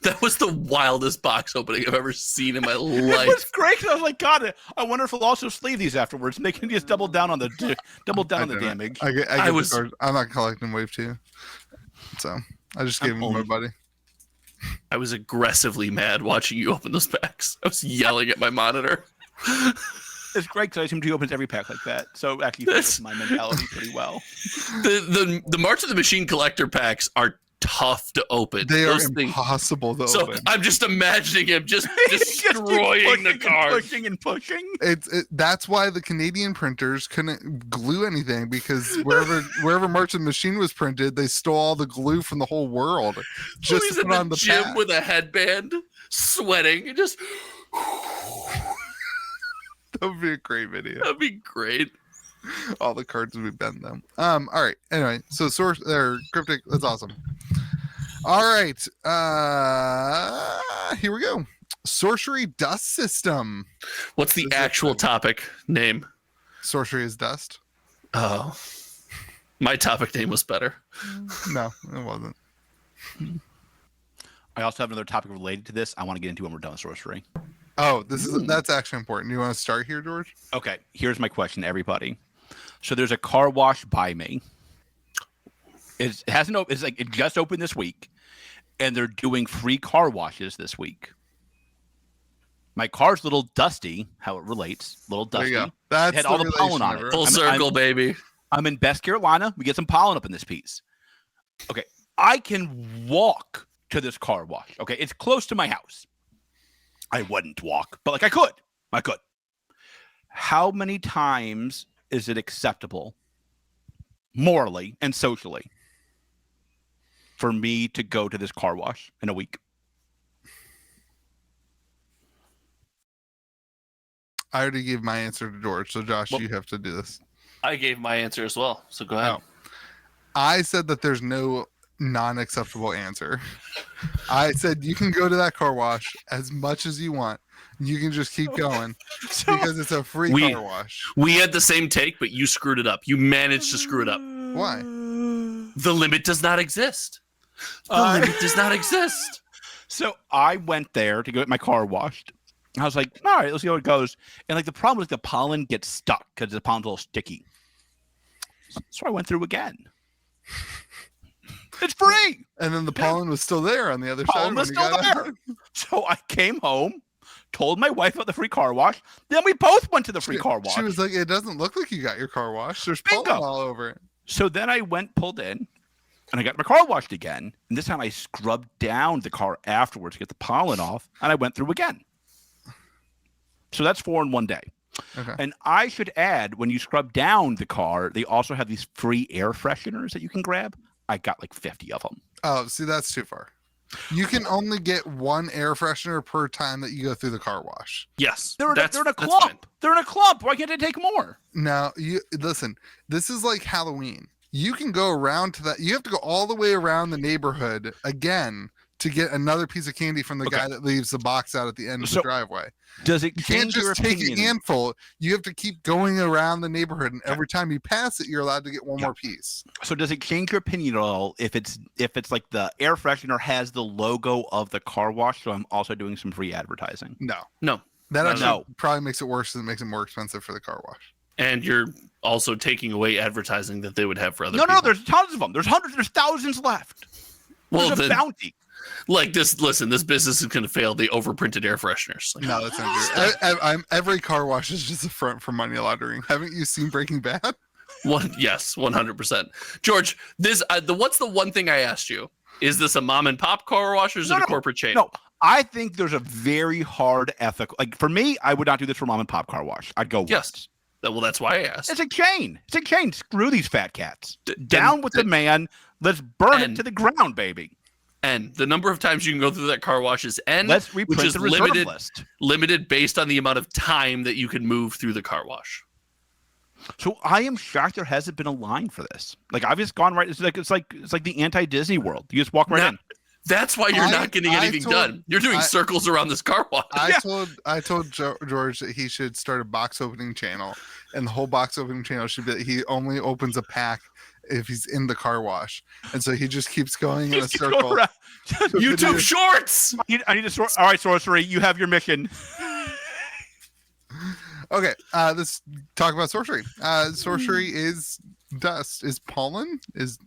That was the wildest box opening I've ever seen in my life. It was great. I was like, God, I wonder if we'll also sleeve these afterwards, and they can just double down on the damage. I'm not collecting Wave 2, so I just gave him to my buddy. I was aggressively mad watching you open those packs. I was yelling at my monitor. It's great because I assume he opens every pack like that, so actually fits my mentality pretty well. The March of the Machine collector packs are tough to open. They are impossible to open. So I'm just imagining him just destroying the card. Pushing. That's why the Canadian printers couldn't glue anything, because wherever March of the Machine was printed, they stole all the glue from the whole world just He's to put in on the gym pack. with a headband, sweating, and just. That would be a great video. That'd be great. All the cards would be bent though. All right. Anyway, so cryptic. That's awesome. All right. Here we go. Sorcery Dust System. What's the actual topic name? Sorcery is Dust. Oh, my topic name was better. No, it wasn't. I also have another topic related to this I want to get into when we're done with sorcery. Oh, that's actually important. You want to start here, George? Okay, here's my question to everybody. So there's a car wash by me. It just opened this week, and they're doing free car washes this week. My car's a little dusty, how it relates. A little dusty. There you go. That's it had all the pollen on it. Full circle, baby. I'm in Best Carolina. We get some pollen up in this piece. Okay, I can walk to this car wash. Okay, it's close to my house. I wouldn't walk, but I could. How many times is it acceptable, morally and socially, for me to go to this car wash in a week? I already gave my answer to George, so Josh, you have to do this. I gave my answer as well, so go ahead. Oh. I said that there's no non-acceptable answer. I said you can go to that car wash as much as you want. You can just keep going So because it's a free We- car wash. We had the same take, but you screwed it up. You managed to screw it up. Why? The limit does not exist. The limit does not exist. So I went there to get my car washed. I was like, all right, let's see how it goes. And like the problem is the pollen gets stuck because the pollen's a little sticky. So I went through again. It's free. And then the pollen was still there on the other Pollen side. was when you still got there. out. So I came home, told my wife about the free car wash. Then we both went to the free car wash. She was like, "It doesn't look like you got your car washed. There's pollen Bingo. all over it." So then I went, pulled in, and I got my car washed again. And this time I scrubbed down the car afterwards to get the pollen off, and I went through again. So that's 4 in one day. Okay. And I should add, when you scrub down the car, they also have these free air fresheners that you can grab. I got like 50 of them. Oh, see, that's too far. You can only get one air freshener per time that you go through the car wash. Yes. They're in that's a fine. clump. They're in a clump. Why can't they take more? Now, you listen. This is like Halloween. You can go around to that. You have to go all the way around the neighborhood again to get another piece of candy from the Okay. guy that leaves the box out at the end of So- the driveway. Does it You can't change your just take opinion? a handful. You have to keep going around the neighborhood, and every time you pass it, you're allowed to get one Yeah. more piece. So does it change your opinion at all if it's like the air freshener has the logo of the car wash? So I'm also doing some free advertising. No, No. that No, actually no. probably makes it worse. And it makes it more expensive for the car wash. And you're also taking away advertising that they would have for other No, people. there's tons of them. There's hundreds. There's thousands left. Well, There's a then, bounty. like this, listen, this business is going to fail. They overprinted air fresheners. Like, No, that's not true. Every car wash is just a front for money laundering. Haven't you seen Breaking Bad? Yes, 100%. George, this what's the one thing I asked you? Is this a mom and pop car wash or is it a corporate chain? No, I think there's a very hard ethical. Like for me, I would not do this for mom and pop car wash. I'd go Yes. once. Well, that's why I asked. It's a chain. It's a chain. Screw these fat cats. then- Down with the man. Let's burn it and- to the ground, baby. And the number of times you can go through that car wash is N, Let's which reprint is the reserve limited, list. limited based on the amount of time that you can move through the car wash. So I am shocked there hasn't been a line for this. Like I've just gone right. It's like the anti-Disney world. You just walk right Now, in. That's why you're not getting anything done. You're doing circles around this car wash. I told George that he should start a box opening channel, and the whole box opening channel should be that he only opens a pack if he's in the car wash, and so he just keeps going in a Just go circle. around. YouTube Shorts. I need to sort. All right, sorcery. You have your mission. Okay, let's talk about sorcery. Sorcery is dust, is pollen, is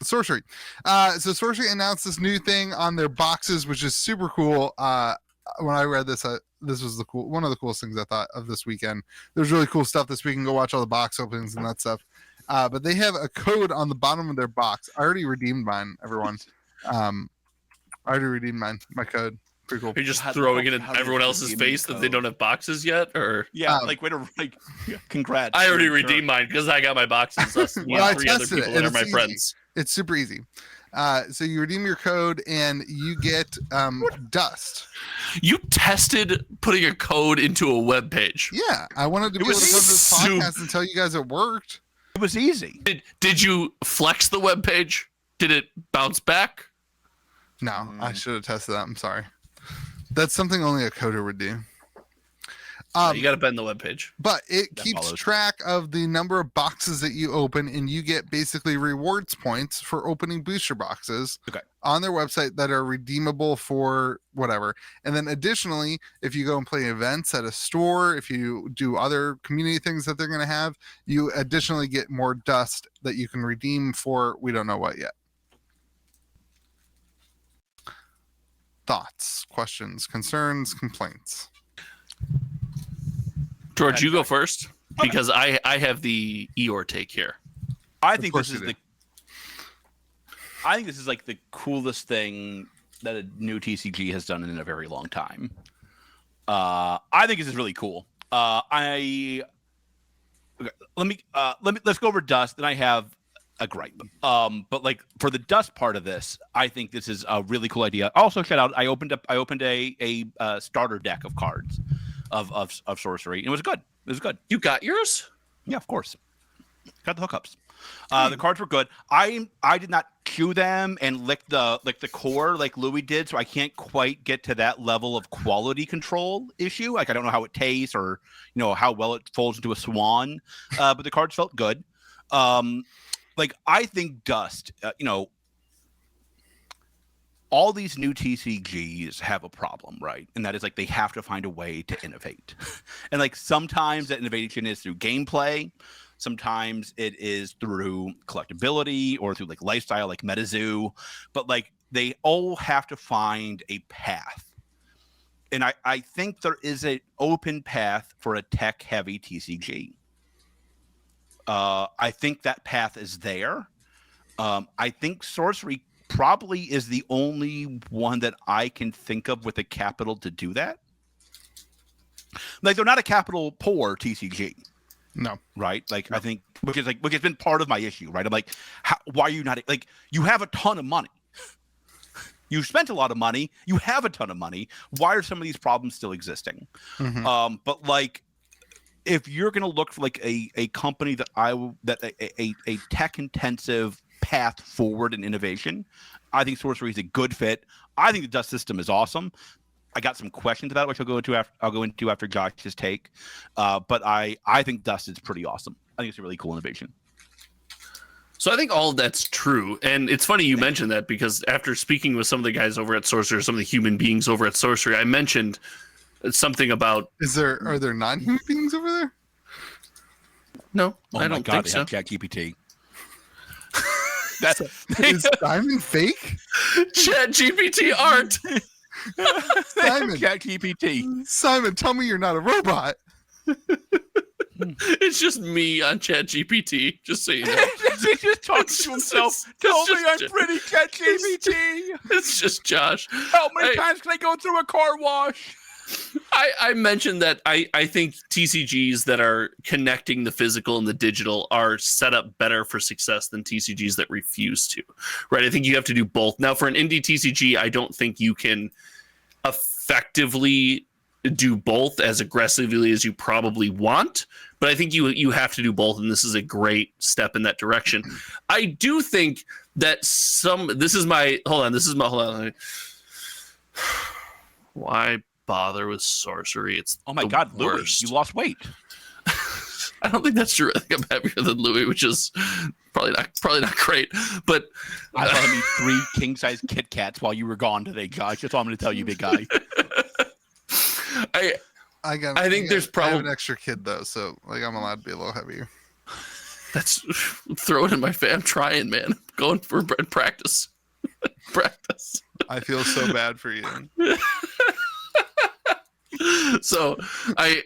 sorcery. So sorcery announced this new thing on their boxes, which is super cool. When I read this, this was one of the coolest things I thought of this weekend. There's really cool stuff this weekend. Go watch all the box openings and that stuff. But they have a code on the bottom of their box. I already redeemed mine, everyone. I already redeemed my code. Pretty cool. You're just How- throwing it in how do you everyone else's redeem face the that they code? don't have boxes yet, or Yeah, Um, congrats. I already Sure. redeemed mine because I got my boxes. Us and Well, I 3 other tested it, people and that are my it's friends. It's super easy. So you redeem your code and you get dust. You tested putting a code into a web page. Yeah, I wanted to It be able to was go to this super- podcast and tell you guys it worked. It was easy. Did you flex the web page? Did it bounce back? No, I should have tested that. I'm sorry. That's something only a coder would do. You got to bend the web page. But it That keeps follows. track of the number of boxes that you open, and you get basically rewards points for opening booster boxes Okay. on their website that are redeemable for whatever. And then additionally, if you go and play events at a store, if you do other community things that they're going to have, you additionally get more dust that you can redeem for we don't know what yet. Thoughts, questions, concerns, complaints? George, you go first because I have the Eeyore take here. I think course this is you the. I think this is like the coolest thing that a new TCG has done in a very long time. I think this is really cool. Okay, let's go over dust. Then I have a gripe. But like for the dust part of this, I think this is a really cool idea. Also, shout out! I opened a starter deck of cards of sorcery, and it was good. It was good. You got yours? Yeah, of course. Got the hookups. The cards were good. I did not chew them and lick the core like Louis did, so I can't quite get to that level of quality control issue. Like I don't know how it tastes or how well it folds into a swan, but the cards felt good. Like I think Dust, all these new TCGs have a problem, right? And that is like they have to find a way to innovate. And like sometimes that innovation is through gameplay. Sometimes it is through collectability or through like lifestyle, like MetaZoo. But like they all have to find a path. And I think there is an open path for a tech-heavy TCG. I think that path is there. I think Sorcery probably is the only one that I can think of with the capital to do that. Like they're not a capital poor TCG. No. Right? Like, no. I think, which has been part of my issue, right? I'm like, why are you not, like, you have a ton of money. You spent a lot of money. You have a ton of money. Why are some of these problems still existing? Mm-hmm. But like, if you're going to look for like a company that a tech intensive path forward in innovation, I think Sorcery is a good fit. I think the Dust system is awesome. I got some questions about it, which I'll go into after Josh's take. But I think Dust is pretty awesome. I think it's a really cool innovation. So I think all of that's true. And it's funny you mentioned that because after speaking with some of the guys over at Sorcery, some of the human beings over at Sorcery, I mentioned something about... Are there non-human beings over there? No, I don't think so. ChatGPT. Is Simon fake? ChatGPT art. Simon, ChatGPT. Simon, tell me you're not a robot. It's just me on ChatGPT, just so you know. He just talks to himself. Tell me I'm pretty, ChatGPT. It's just Josh. How many times can I go through a car wash? I mentioned that I think TCGs that are connecting the physical and the digital are set up better for success than TCGs that refuse to, right? I think you have to do both. Now, for an indie TCG, I don't think you can effectively do both as aggressively as you probably want, but I think you have to do both, and this is a great step in that direction. I do think that why bother with Sorcery? It's oh my god, Louis, you lost weight. I don't think that's true. I think I'm happier than Louis, which is probably not great. But I thought I made 3 king size Kit Kats while you were gone today, Josh. That's all I'm going to tell you, big guy. I think there's probably I have an extra kid though, so like I'm allowed to be a little heavier. That's throw it in my face. I'm trying, man. I'm going for practice. Practice. I feel so bad for you. So I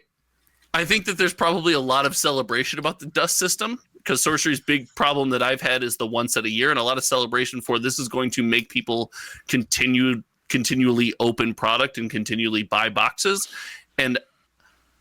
think that there's probably a lot of celebration about the Dust system because Sorcery's big problem that I've had is the one set a year, and a lot of celebration for this is going to make people continually open product and continually buy boxes. And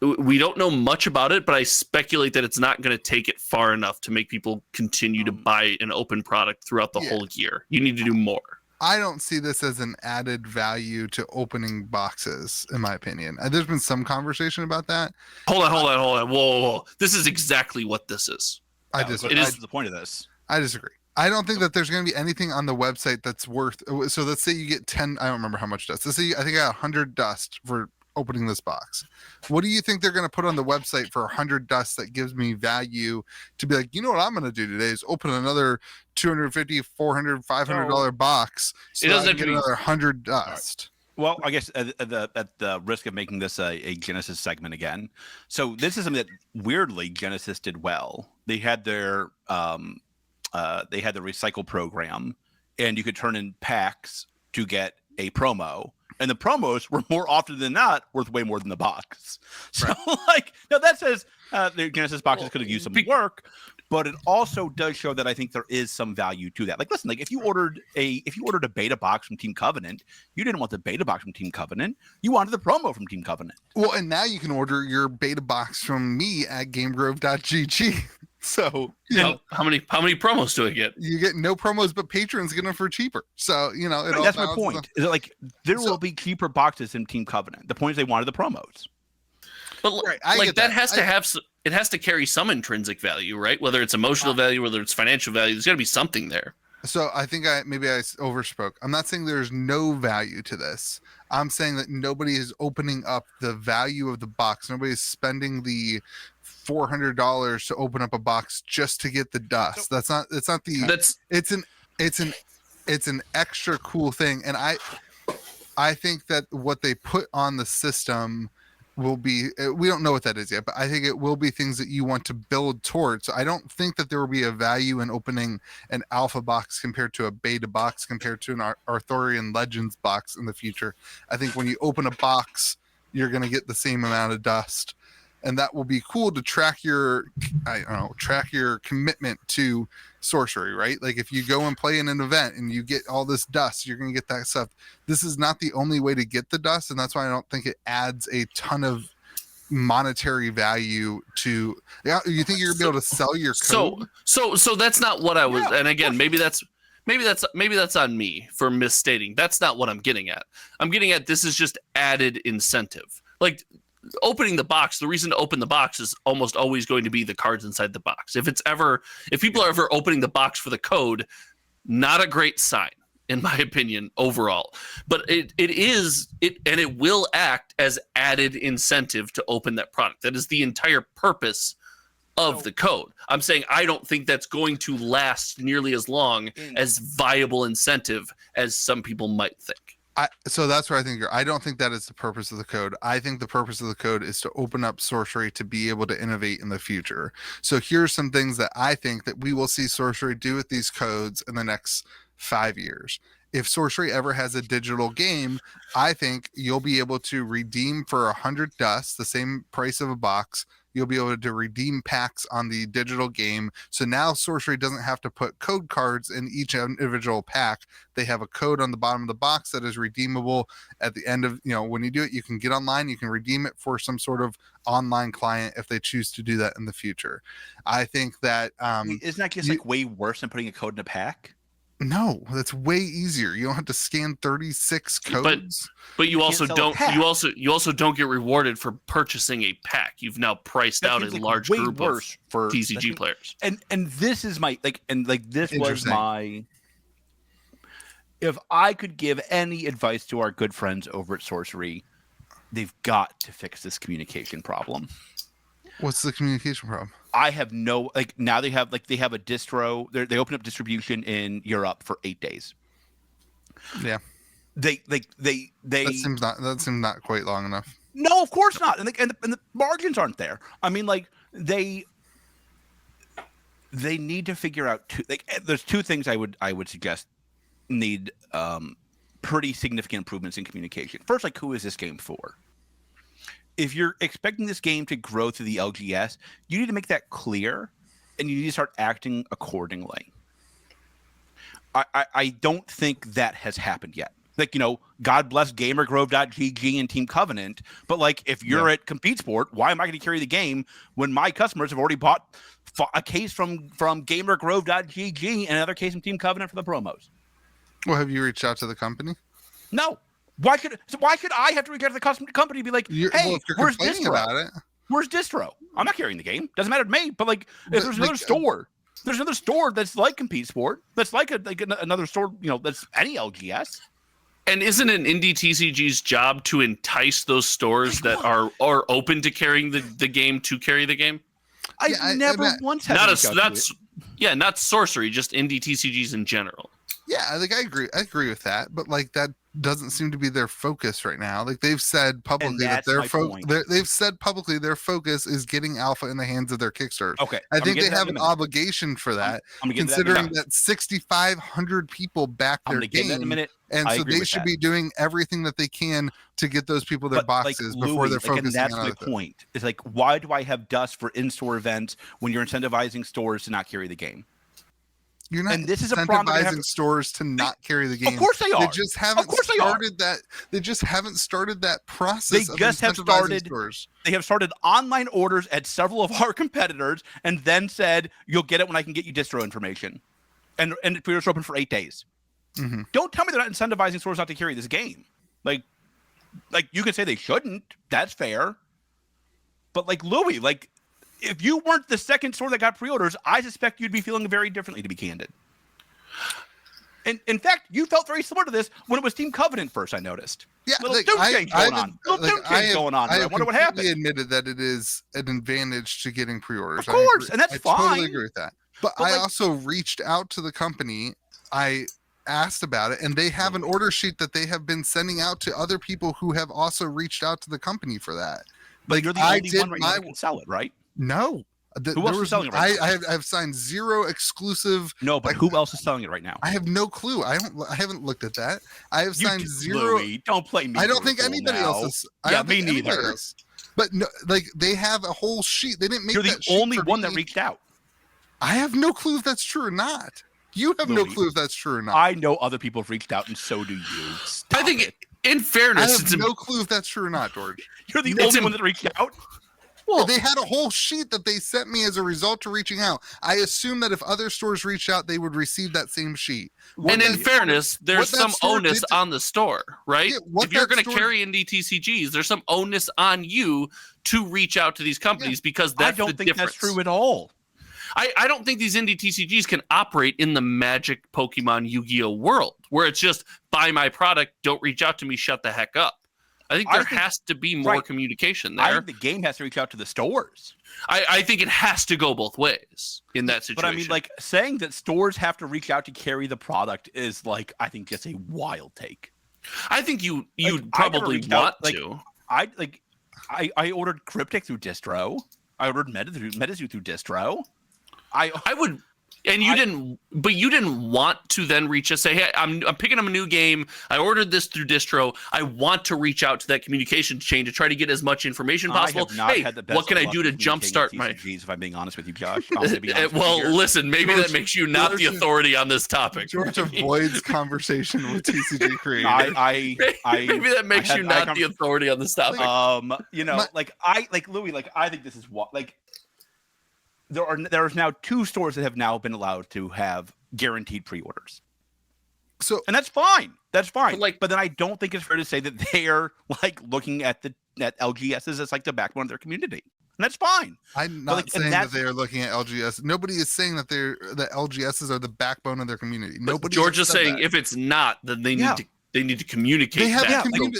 we don't know much about it, but I speculate that it's not going to take it far enough to make people continue to buy an open product throughout the whole year. You need to do more. I don't see this as an added value to opening boxes, in my opinion. There's been some conversation about that. Hold on. Whoa. This is exactly what this is. I disagree. It is the point of this. I disagree. I don't think that there's going to be anything on the website that's worth. So let's say you get 10. I don't remember how much dust. Let's say I think I got 100 dust for opening this box. What do you think they're going to put on the website for 100 dust that gives me value to be like, you know what I'm going to do today is open another $250, $400, $500 box so it doesn't I can get another 100 dust. Well, I guess at the risk of making this a Genesis segment again. So this is something that weirdly Genesis did well. They had their recycle program, and you could turn in packs to get a promo. And the promos were more often than not worth way more than the box. So, right. that says the Genesis boxes could have used some work, but it also does show that I think there is some value to that. Like, listen, like if you ordered a beta box from Team Covenant, you didn't want the beta box from Team Covenant. You wanted the promo from Team Covenant. Well, and now you can order your beta box from me at GameGrove.gg. So how many promos do I get? You get no promos, but patrons get them for cheaper. So that's my point. Is it like there will be cheaper boxes in Team Covenant? The point is they wanted the promos. But that has to have it has to carry some intrinsic value, right? Whether it's emotional value, whether it's financial value, there's got to be something there. So I think I overspoke. I'm not saying there's no value to this. I'm saying that nobody is opening up the value of the box. Nobody's spending the $400 to open up a box just to get the dust. That's not the. It's an extra cool thing, and I think that what they put on the system will be, we don't know what that is yet, but I think it will be things that you want to build towards. So I don't think that there will be a value in opening an alpha box compared to a beta box compared to an Arthurian Legends box in the future. I think when you open a box, you're going to get the same amount of dust, and that will be cool to track your commitment to sorcery, right? Like if you go and play in an event and you get all this dust, you're going to get that stuff. This is not the only way to get the dust, and that's why I don't think it adds a ton of monetary value to. You think you're going to be able to sell your code? So that's not what I was. And again, maybe that's on me for misstating. That's not what I'm getting at. I'm getting at this is just added incentive. Like opening the box, the reason to open the box is almost always going to be the cards inside the box. If people are ever opening the box for the code, not a great sign, in my opinion, overall. But it will act as added incentive to open that product. That is the entire purpose of the code. I'm saying I don't think that's going to last nearly as long as viable incentive as some people might think. So that's where I think I don't think that is the purpose of the code. I think the purpose of the code is to open up sorcery to be able to innovate in the future. So here's some things that I think that we will see sorcery do with these codes in the next 5 years. If sorcery ever has a digital game, I think you'll be able to redeem for 100 dust, the same price of a box. You'll be able to redeem packs on the digital game. So now sorcery doesn't have to put code cards in each individual pack. They have a code on the bottom of the box that is redeemable at the end of, when you do it, you can get online, you can redeem it for some sort of online client if they choose to do that in the future. I think that isn't that just like way worse than putting a code in a pack? No, that's way easier. You don't have to scan 36 codes. But you also don't get rewarded for purchasing a pack. You've now priced out a large group of TCG players. And this is my this was my. If I could give any advice to our good friends over at Sorcery, they've got to fix this communication problem. What's the communication problem? I have now they have a distro. They open up distribution in Europe for 8 days. Yeah. They that seems not quite long enough. No, of course not. And the margins aren't there. I mean, they need to figure out there's two things I would suggest need pretty significant improvements in communication. First, who is this game for? If you're expecting this game to grow through the LGS, you need to make that clear, and you need to start acting accordingly. I don't think that has happened yet. God bless GamerGrove.gg and Team Covenant, but if you're at Compete Sport, why am I going to carry the game when my customers have already bought a case from GamerGrove.gg and another case from Team Covenant for the promos? Well, have you reached out to the company? No. Why should I have to reach out to the company and be like, hey, where's distro? About it. Where's distro? I'm not carrying the game. Doesn't matter to me. But if there's another store, that's like Compete Sport, that's like another store, that's any LGS. And isn't an indie TCG's job to entice those stores that are open to carrying the game to carry the game? I never once had not sorcery, just indie TCGs in general. Yeah, I agree with that, but that doesn't seem to be their focus right now. They've said publicly that their focus is getting alpha in the hands of their Kickstarters. Okay, I think they have an obligation for that, considering that 6,500 people back their game, in a minute. And so they should be doing everything that they can to get those people their boxes before they're focusing on that's my point. It's why do I have dust for in-store events when you're incentivizing stores to not carry the game? You're not incentivizing stores to not carry the game. Of course they are. They just haven't started that. They just haven't started that process. They just have started. They have started online orders at several of our competitors, and then said, "You'll get it when I can get you distro information." And pre-orders open for 8 days. Mm-hmm. Don't tell me they're not incentivizing stores not to carry this game. You could say they shouldn't. That's fair. But Louis, if you weren't the second store that got pre-orders, I suspect you'd be feeling very differently, to be candid. And in fact, you felt very similar to this when it was Team Covenant first, I noticed. Yeah, Little like, tune change going on. Little tune change going on. I I wonder what happened. admitted that it is an advantage to getting pre-orders. Of course, and that's fine. I totally agree with that. But I like, also reached out to the company. I asked about it, and they have an order sheet that they have been sending out to other people who have also reached out to the company for that. But you're the only one right now that can sell it, right? No. Who else is selling it right now? I have signed 0 exclusive. No, but who else is selling it right now? I have no clue. I haven't looked at that. I have signed 0. Louis, don't play me. I don't think anybody else is. Yeah, me neither. But no, like they have a whole sheet. They didn't make. You're the only one that reached out. I have no clue if that's true or not. You have no clue if that's true or not. I know other people have reached out, and so do you. I think, in fairness, I have no clue if that's true or not, George. You're the only one that reached out. Well, they had a whole sheet that they sent me as a result of reaching out. I assume that if other stores reached out, they would receive that same sheet. And in fairness, there's some onus on the store, right? Yeah, if you're going to carry TCGs, there's some onus on you to reach out to these companies because that's the difference. I don't think that's true at all. I don't think these indie TCGs can operate in the Magic, Pokemon, Yu-Gi-Oh world where it's just buy my product, don't reach out to me, shut the heck up. I think there has to be more communication there. I think the game has to reach out to the stores. I think it has to go both ways in that situation. But I mean, like saying that stores have to reach out to carry the product is like, I think just a wild take. I think you'd probably want to. I ordered Cryptic through Distro. I ordered MetaZoo through Distro. I would. And you didn't want to then reach out, say, hey, I'm picking up a new game. I ordered this through distro. I want to reach out to that communication chain to try to get as much information possible. Hey, what can I do to jumpstart my TCGs, if I'm being honest with you, Josh? Listen, maybe that makes you not the authority on this topic. George avoids conversation with TCG creators. Maybe that makes you not the authority on this topic. Louis, I think this is what there's now 2 stores that have now been allowed to have guaranteed pre-orders. And that's fine. That's fine. But then I don't think it's fair to say that they're looking at LGSs as the backbone of their community. And that's fine. I'm not saying that they are looking at LGS. Nobody is saying that LGSs are the backbone of their community. Nobody. George is saying if it's not, then they need to communicate.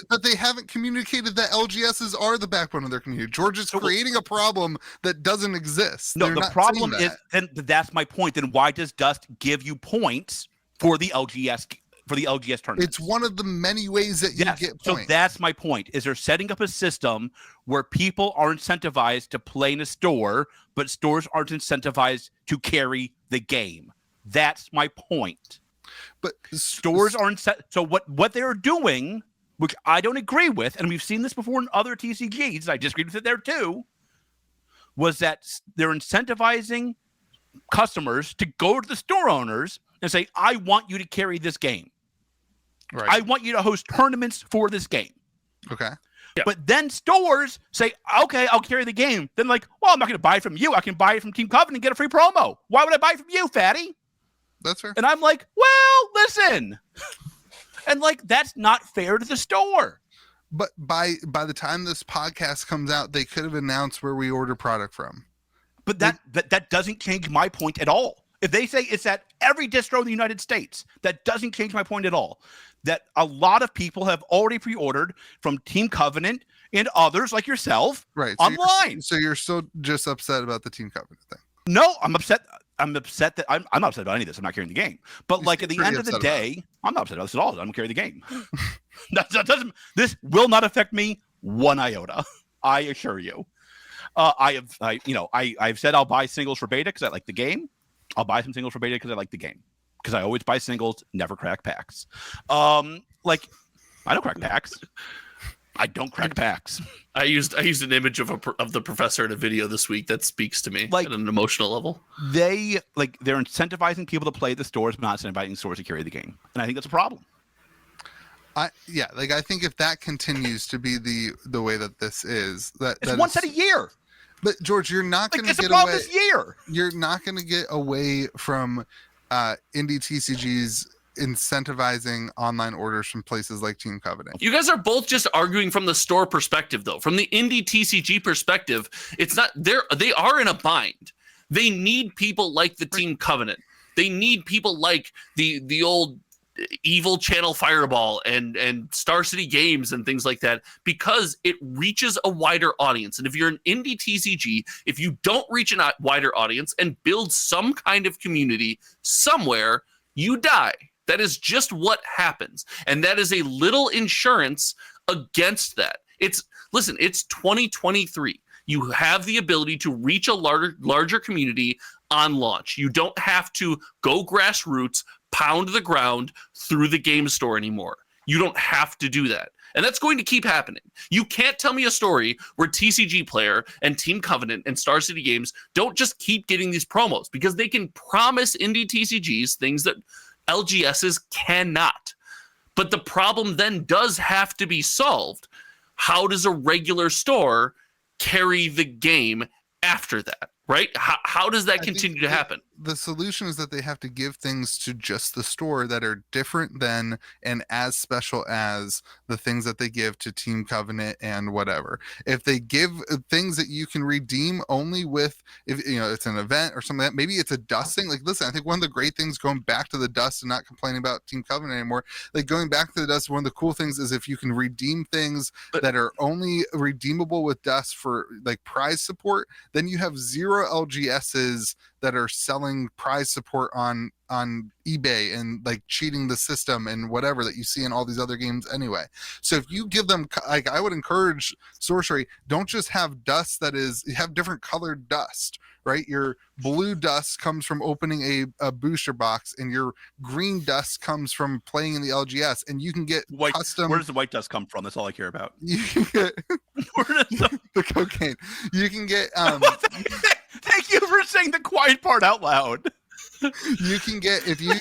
But they haven't communicated that LGSs are the backbone of their community. George is creating a problem that doesn't exist. No, the problem is, and that's my point. Then why does Dust give you points for the LGS tournament? It's one of the many ways that you get points. So that's my point. Is they're setting up a system where people are incentivized to play in a store, but stores aren't incentivized to carry the game. That's my point. But stores aren't set. So what they're doing, which I don't agree with, and we've seen this before in other TCGs, I disagreed with it there too, was that they're incentivizing customers to go to the store owners and say, I want you to carry this game. Right. I want you to host tournaments for this game. Okay. Yeah. But then stores say, okay, I'll carry the game. Then well, I'm not going to buy it from you. I can buy it from Team Covenant and get a free promo. Why would I buy it from you, fatty? That's fair. And I'm like, well, listen. And that's not fair to the store. But by the time this podcast comes out, they could have announced where we order product from. But that doesn't change my point at all. If they say it's at every distro in the United States, that doesn't change my point at all. That a lot of people have already pre-ordered from Team Covenant and others like yourself, right? Online. So you're still just upset about the Team Covenant thing? No, I'm upset. I'm upset that I'm not upset about any of this. I'm not carrying the game. But at the end of the day, I'm not upset about this at all. I don't carry the game. This will not affect me one iota. I assure you. I've said I'll buy singles for beta because I like the game. I'll buy some singles for beta because I like the game. Because I always buy singles, never crack packs. I don't crack packs. I don't crack packs. I used an image of the professor in a video this week that speaks to me at an emotional level. They're incentivizing people to play at the stores, but not incentivizing stores to carry the game, and I think that's a problem. I think if that continues to be the way that this is, it's one set a year. But George, you're not going to get away. This year. You're not going to get away from indie TCGs incentivizing online orders from places like Team Covenant. You guys are both just arguing from the store perspective, though. From the indie TCG perspective, it's not they are in a bind. They need people like the Team Covenant. They need people like the old evil Channel Fireball and Star City Games and things like that, because it reaches a wider audience. And if you're an indie TCG, if you don't reach a wider audience and build some kind of community somewhere, you die. That is just what happens. And that is a little insurance against that. It's 2023. You have the ability to reach a larger community on launch. You don't have to go grassroots, pound the ground through the game store anymore. You don't have to do that. And that's going to keep happening. You can't tell me a story where TCG Player and Team Covenant and Star City Games don't just keep getting these promos, because they can promise indie TCGs things that LGSs cannot. But the problem then does have to be solved. How does a regular store carry the game after that? Right? How does that continue to happen? The solution is that they have to give things to just the store that are different than and as special as the things that they give to Team Covenant and whatever. If they give things that you can redeem only with, if you know, it's an event or something, that maybe it's a dust thing. Like, listen, I think one of the great things going back to the dust and not complaining about Team Covenant anymore, like going back to the dust, one of the cool things is if you can redeem things that are only redeemable with dust for like prize support, then you have zero LGSs that are selling prize support on eBay and like cheating the system and whatever that you see in all these other games anyway. So if you give them, like, I would encourage sorcery, don't just have dust that is, have different colored dust, right? Your blue dust comes from opening a booster box, and your green dust comes from playing in the LGS, and you can get white, custom. Where does the white dust come from? That's all I care about. You can get the cocaine. You can get Thank you for saying the quiet part out loud. You can get, if you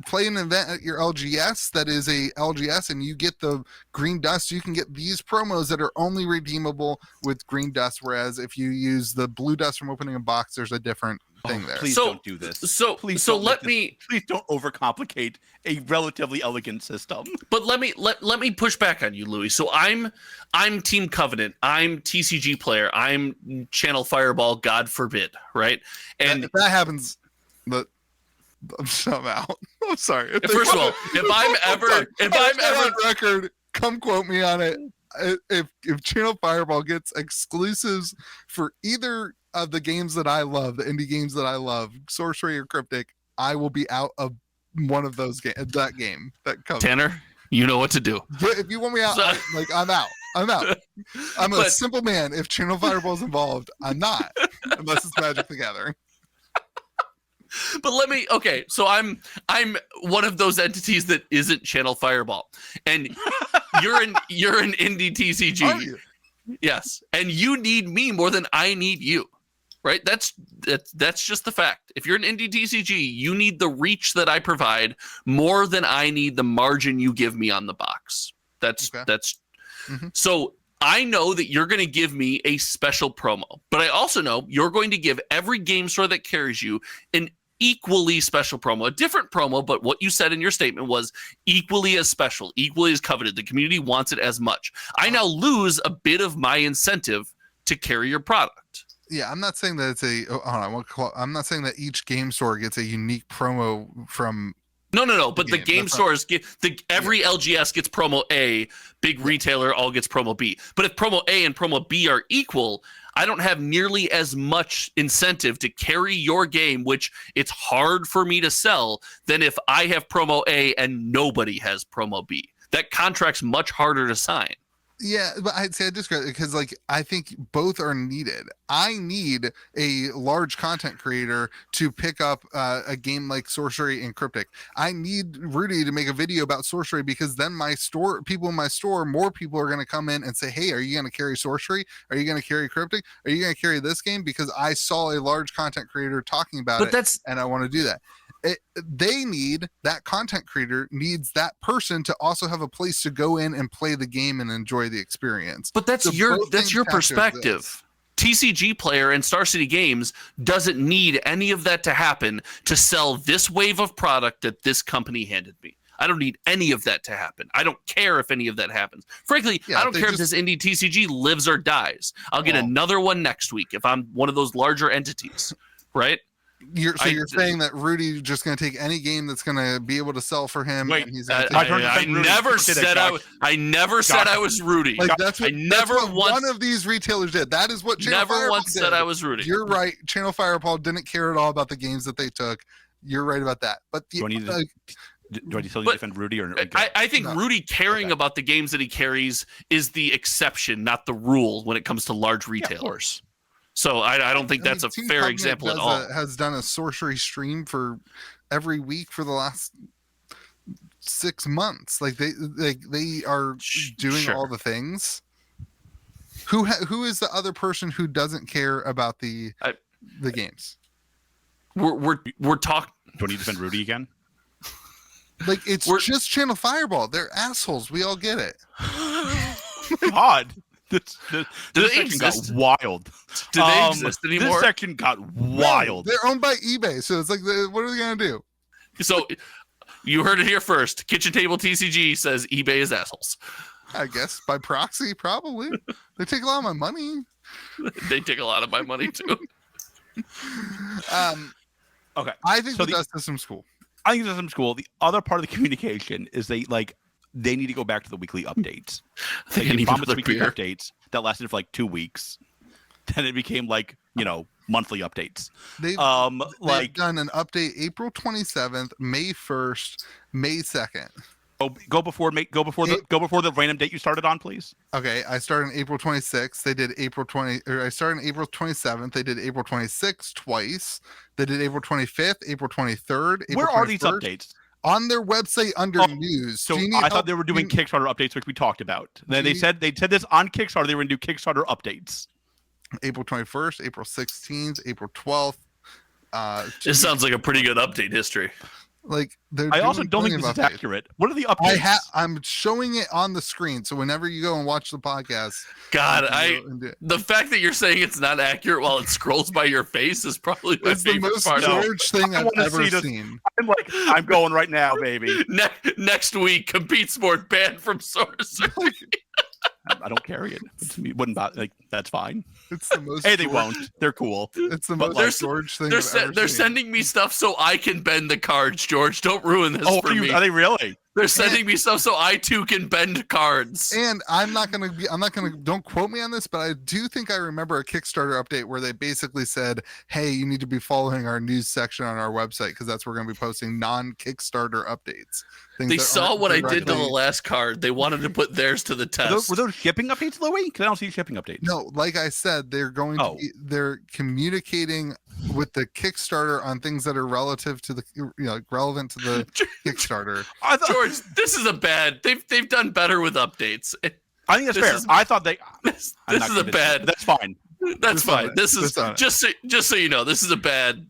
play an event at your LGS that is a LGS and you get the green dust, you can get these promos that are only redeemable with green dust, whereas if you use the blue dust from opening a box, there's a different thing there. Please don't do this. Please don't overcomplicate a relatively elegant system. But let me push back on you, Louis. So I'm Team Covenant. I'm TCG Player. I'm Channel Fireball. God forbid, right? And if that happens, I'm out. I'm sorry. First of all, if I'm ever record, come quote me on it. If Channel Fireball gets exclusives for either of the games that I love, the indie games that I love, Sorcery or Cryptic, I will be out of one of those that game that comes. Tanner, you know what to do. If you want me out, I'm out. I'm out. I'm a simple man. If Channel Fireball's involved, I'm not, unless it's Magic the Gathering. But so I'm one of those entities that isn't Channel Fireball, and you're an indie TCG. Are you? Yes, and you need me more than I need you, right? That's just the fact. If you're an indie TCG, you need the reach that I provide more than I need the margin you give me on the box. So I know that you're going to give me a special promo, but I also know you're going to give every game store that carries you an equally special promo, a different promo, but what you said in your statement was equally as special, equally as coveted. The community wants it as much. I now lose a bit of my incentive to carry your product. Yeah, I'm not saying that it's I'm not saying that each game store gets a unique promo from. No. But the game stores get every LGS gets promo A, big retailer all gets promo B. But if promo A and promo B are equal, I don't have nearly as much incentive to carry your game, which it's hard for me to sell, than if I have promo A and nobody has promo B. That contract's much harder to sign. Yeah, but I'd say I disagree, because I think both are needed. I need a large content creator to pick up a game like Sorcery and Cryptic. I need Rudy to make a video about Sorcery, because then more people are going to come in and say, hey, are you going to carry Sorcery? Are you going to carry Cryptic? Are you going to carry this game? Because I saw a large content creator talking about it, and I want to do that. That content creator needs that person to also have a place to go in and play the game and enjoy the experience. But that's your perspective. TCG Player and Star City Games doesn't need any of that to happen to sell this wave of product that this company handed me. I don't need any of that to happen. I don't care if any of that happens. Frankly, I don't care if this indie TCG lives or dies. I'll get another one next week if I'm one of those larger entities, right? You're saying that Rudy just going to take any game that's going to be able to sell for him? Wait, and he's I never said I was Rudy. Like that's what, that's what one of these retailers did. That is what Channel never Fireball once did. said I was Rudy. You're right. Channel Fireball didn't care at all about the games that they took. You're right about that. But do I need to defend Rudy or I think Rudy caring about the games that he carries is the exception, not the rule when it comes to large retailers. So I don't think that's a fair example at all. Has done a sorcery stream for every week for the last 6 months. Like they are doing all the things. Who is the other person who doesn't care about the games? We're talking. Do I need to defend Rudy again? Like it's just Channel Fireball. They're assholes. We all get it. God. This section got wild. Do they exist anymore? This section got wild. No, they're owned by eBay, so it's like, what are they gonna do? So, you heard it here first. Kitchen Table TCG says eBay is assholes. I guess by proxy, probably. They take a lot of my money. They take a lot of my money too. Okay, I think the dust system's cool. I think the system's cool. The other part of the communication is they need to go back to the weekly updates. They promised weekly updates that lasted for 2 weeks. Then it became monthly updates. They've done an update April 27th, May 1st, May 2nd. Go before the random date you started on, please. Okay, I started on April 26th. They did I started on April 27th. They did April 26th twice. They did April 25th, April 23rd. April Where are 21st. these updates? On their website under news. So I thought they were doing Kickstarter updates, which we talked about. Then they said this on Kickstarter. They were going to do Kickstarter updates. April 21st, April 16th, April 12th. This sounds like a pretty good update history. I also don't think this is accurate. What are the updates? I'm showing it on the screen, so whenever you go and watch the podcast, God, the fact that you're saying it's not accurate while it scrolls by your face is probably my favorite part. It's the most George thing I've ever seen. I'm going right now, baby. Next week, Compete Sport banned from Sorcery. I don't carry it. It wouldn't bother. That's fine. It's the most. Hey, they won't. They're cool. It's the most George thing. They're sending me stuff so I can bend the cards. George, don't ruin this for me. Are they really? They're sending me stuff so I too can bend cards. And I'm not gonna. Don't quote me on this, but I do think I remember a Kickstarter update where they basically said, "Hey, you need to be following our news section on our website because that's where we're gonna be posting non-Kickstarter updates." They saw what I did to the last card. They wanted to put theirs to the test. Were those shipping updates, Louis? Because I don't see shipping updates. No, like I said, they're going to be, they're communicating with the Kickstarter on things that are relative to the relevant to the Kickstarter. George, this is a bad. They've done better with updates. I think that's fair. I thought they. This is a bad. That's fine. That's fine. This is just so you know. This is a bad.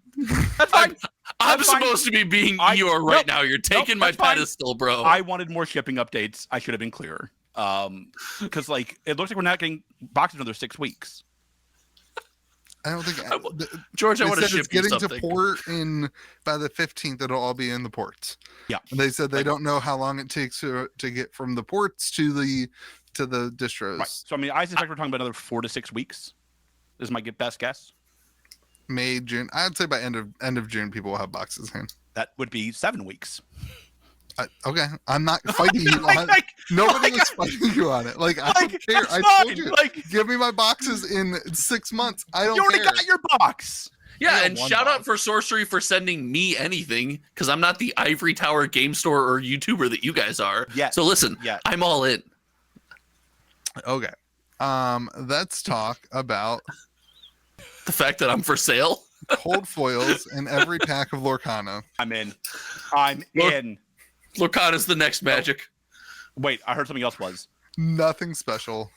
That's fine. I'm supposed to be being Eeyore right now. You're taking my pedestal, bro. I wanted more shipping updates. I should have been clearer. Because it looks like we're not getting boxes another 6 weeks. I don't think George. I want to ship it's getting something. to port in by the 15th. It'll all be in the ports. Yeah, and they said they don't know how long it takes to get from the ports to the distros. Right. So I suspect we're talking about another 4 to 6 weeks. This is my best guess. May, June. I'd say by end of June, people will have boxes in. That would be 7 weeks. Okay, I'm not fighting you on it. Nobody was fighting you on it. I don't care. I told you. Give me my boxes in 6 months. I don't care. You already got your box. Yeah, and shout out for Sorcery for sending me anything because I'm not the Ivory Tower game store or YouTuber that you guys are. Yeah. So listen, I'm all in. Okay. Let's talk about the fact that I'm for sale. Cold foils in every pack of Lorcana. I'm in. I'm in. Lorcana's the next Magic. Wait, I heard something else was. Nothing special.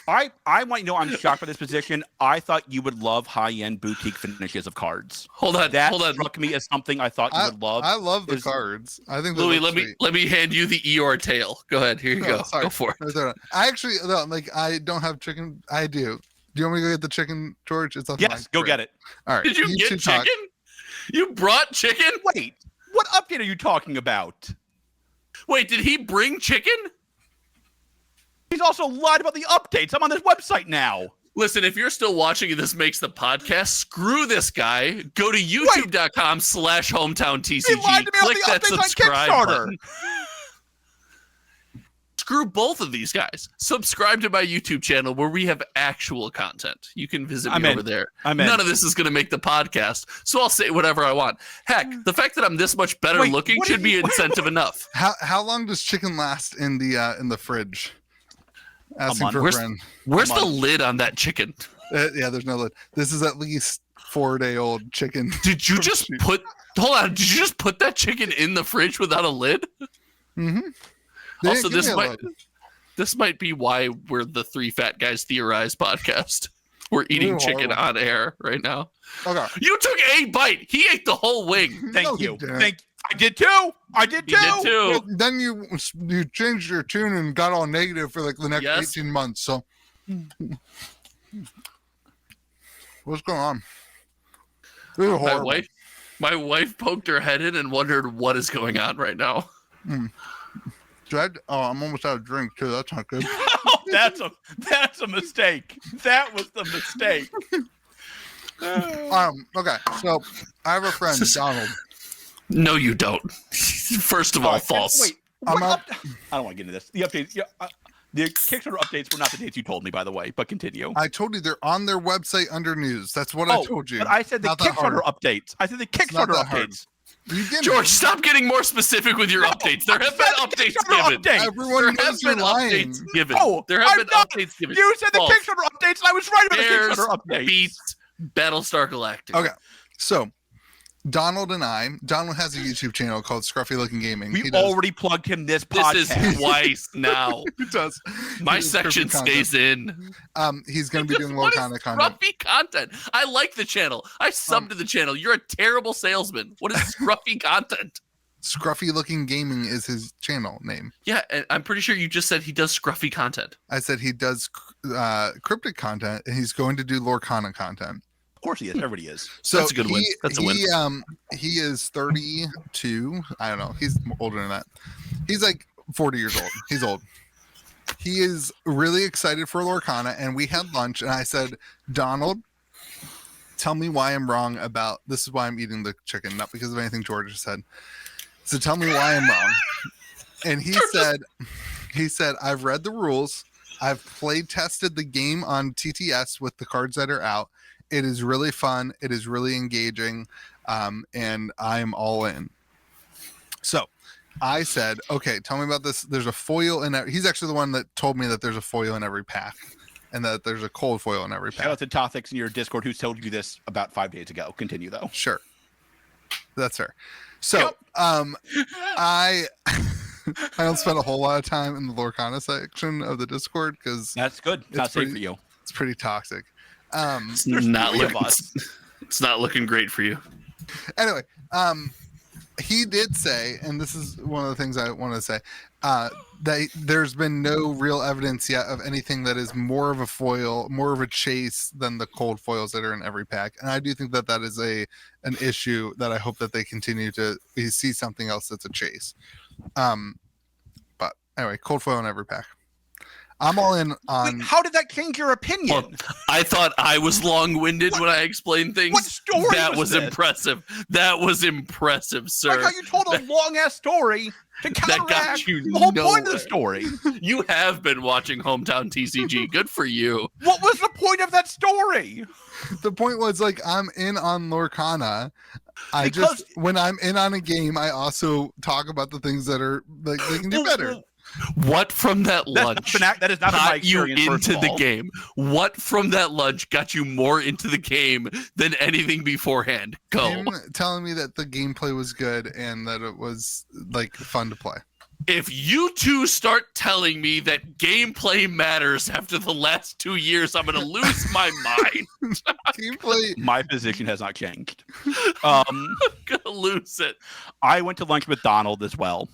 I want you to know I'm shocked by this position. I thought you would love high-end boutique finishes of cards. Hold on. That struck me as something I thought you would love. I love the cards. I think Louis, let me hand you the Eeyore tail. Go ahead. Here you go. Sorry. Go for it. No. I actually I don't have chicken. I do. Do you want me to go get the chicken, George? It's up. Yes, go get it. All right. Did you get chicken? You brought chicken? Wait, what update are you talking about? Wait, did he bring chicken? He's also lied about the updates. I'm on this website now. Listen, if you're still watching and this makes the podcast, screw this guy. Go to youtube.com/HometownTCG. He lied to me Click about that the updates on subscribe Kickstarter. button. Screw both of these guys. Subscribe to my YouTube channel where we have actual content. You can visit me over there. None of this is going to make the podcast, so I'll say whatever I want. Heck, the fact that I'm this much better looking should be incentive enough. How long does chicken last in the fridge? Asking for a friend. Where's the lid on that chicken? Yeah, there's no lid. This is at least 4-day-old chicken. Did you just put? Hold on. Did you just put that chicken in the fridge without a lid? Mm-hmm. Also, this might be why we're the Three Fat Guys Theorize podcast. We're eating chicken on air right now. Okay. You took a bite. He ate the whole wing. Thank you. I did too. I did too. Well, then you changed your tune and got all negative for like the next 18 months. So what's going on? This is horrible. My wife poked her head in and wondered what is going on right now. I'm almost out of drink too. That's not good. That's a mistake. That was the mistake. Okay, so I have a friend, Donald. No, you don't. First of all, false. Wait, I don't want to get into this. The updates, the Kickstarter updates were not the dates you told me, by the way. But continue. I told you they're on their website under news. That's what I told you. But I said the Kickstarter updates. I said the Kickstarter updates. George, stop getting more specific with your updates. There have been updates given. Everyone knows you're lying. There have been updates given. You said the Kickstarter updates, and I was right about the Kickstarter updates. Beats Battlestar Galactica. Okay, so Donald has a YouTube channel called Scruffy Looking Gaming. We already plugged him this podcast. This is twice now. He does. My section stays in. He's going to be doing Lorcana content. Scruffy content. I like the channel. I subbed to the channel. You're a terrible salesman. What is scruffy content? Scruffy Looking Gaming is his channel name. Yeah, and I'm pretty sure you just said he does scruffy content. I said he does cryptic content, and he's going to do Lorcana content. Of course he is. Everybody is. So that's a good win. That's a win. He is 32. I don't know. He's older than that. He's like 40 years old. He's old. He is really excited for Lorcana, and we had lunch, and I said, Donald, tell me why I'm wrong about this. Is why I'm eating the chicken, not because of anything George said. So tell me why I'm wrong. And he said, I've read the rules. I've play tested the game on TTS with the cards that are out. It is really fun. It is really engaging. And I'm all in. So I said, okay, tell me about this. There's a foil in he's actually the one that told me that there's a foil in every pack and that there's a cold foil in every pack. Shout out to Tothix in your Discord who told you this about 5 days ago. Continue though. Sure. That's her. So I don't spend a whole lot of time in the Lorcana section of the Discord because that's good. It's not safe for you. It's pretty toxic. It's not looking great for you. Anyway, he did say, and this is one of the things I want to say, that there's been no real evidence yet of anything that is more of a foil, more of a chase than the cold foils that are in every pack. And I do think that that is an issue that I hope that they continue to see something else that's a chase. But anyway, cold foil in every pack. I'm all in on. Wait, how did that change your opinion? Well, I thought I was long-winded when I explained things. What story? That was impressive. That was impressive, sir. Like how you told a long-ass story to counteract the whole point of the story. You have been watching Hometown TCG. Good for you. What was the point of that story? The point was like I'm in on Lorcana. When I'm in on a game, I also talk about the things that are like they can do better. What from that lunch that is not got you into the game? What from that lunch got you more into the game than anything beforehand? Go. Him telling me that the gameplay was good and that it was like fun to play. If you two start telling me that gameplay matters after the last 2 years, I'm going to lose my mind. Gameplay. My position has not changed. I'm going to lose it. I went to lunch with Donald as well.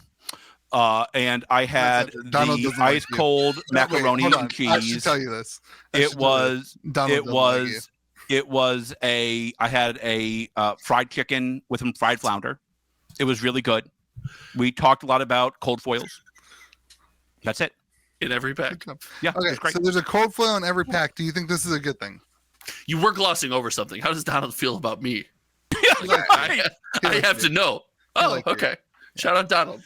And I had Donald the doesn't like ice you. cold macaroni Hold and on. I should cheese. tell you this. I had a fried chicken with some fried flounder. It was really good. We talked a lot about cold foils. That's it. In every pack. Yeah. Okay, it's great. so there's a cold foil in every pack. Do you think this is a good thing? You were glossing over something. How does Donald feel about me? Like, I like have you. to know. He Oh, like you. okay. Shout out Donald.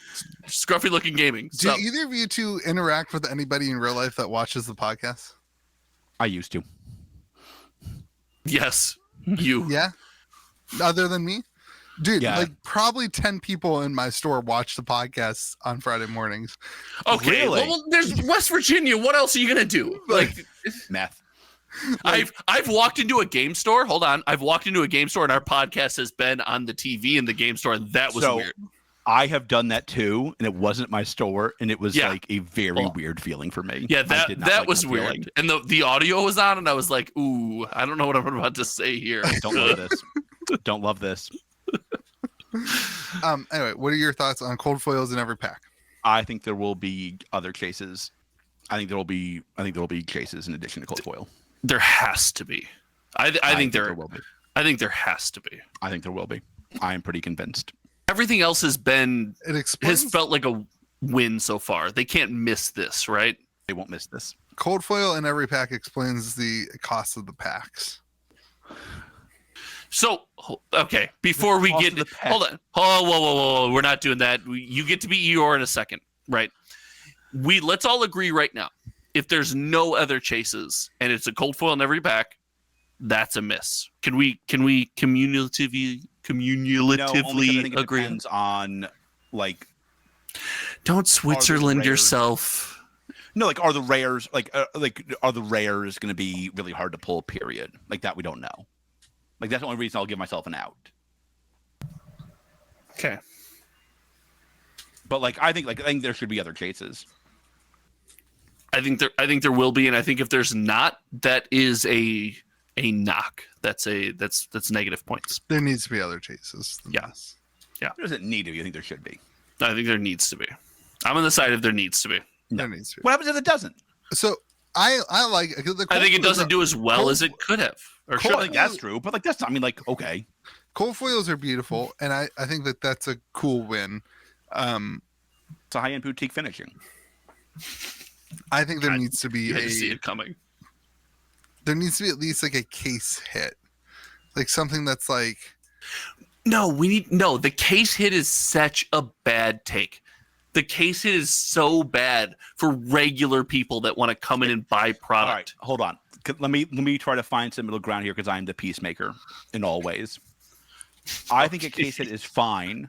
Scruffy looking gaming. Do So, either of you two interact with anybody in real life that watches the podcast? I used to. yes, you. Yeah. Other than me? Dude, Yeah. like probably 10 people in my store watch the podcast on Friday mornings. Okay. Really? Well, there's West Virginia. What else are you gonna do? Like, Meth. I've walked into a game store. Hold on. I've walked into a game store and our podcast has been on the TV in the game store, and that was weird. I have done that too, and it wasn't my store, and it was Yeah. like a very weird feeling for me. Yeah, I did not that like was that weird. feeling. And the audio was on, and I was like, ooh, I don't know what I'm about to say here. Don't love this. Don't love this. Anyway, what are your thoughts on cold foils in every pack? I think there will be other chases. I think there will be chases in addition to cold foil. There has to be. I think there will be. I think there has to be. I think there will be. I am pretty convinced. Everything else has It explains felt like a win so far. They can't miss this, right? They won't miss this. cold foil in every pack explains the cost of the packs. So, okay, before we cost get of the pack. hold on. Oh, whoa. We're not doing that. You get to be Eeyore in a second, right? Let's all agree right now. If there's no other chases and it's a cold foil in every pack, that's a miss. Can we cumulatively No, only 'cause I think it agree? depends on like Don't Switzerland rares- yourself. no, like are the rares are the rares going to be really hard to pull? Period. Like that we don't know. Like that's the only reason I'll give myself an out. Okay. But I think there should be other chases. I think there will be, and I think if there's not, that is a knock. That's negative points. There needs to be other chases. than Yeah. this. There doesn't need to be. I think there should be. I think there needs to be. I'm on the side of there needs to be. There needs to be. What happens if it doesn't? So I like. I think it doesn't do as well as it could have. Or cold- should I have. think that's true, but that's I mean okay. Cold foils are beautiful, and I think that's a cool win. It's a high-end boutique finishing. I think there needs to be I didn't see it coming. there needs to be at least like a case hit, like something that's like The case hit is such a bad take. The case hit is so bad for regular people that want to come in and buy All product. right, hold on. Let me try to find some middle ground here because I'm the peacemaker in all ways. I think a case hit is fine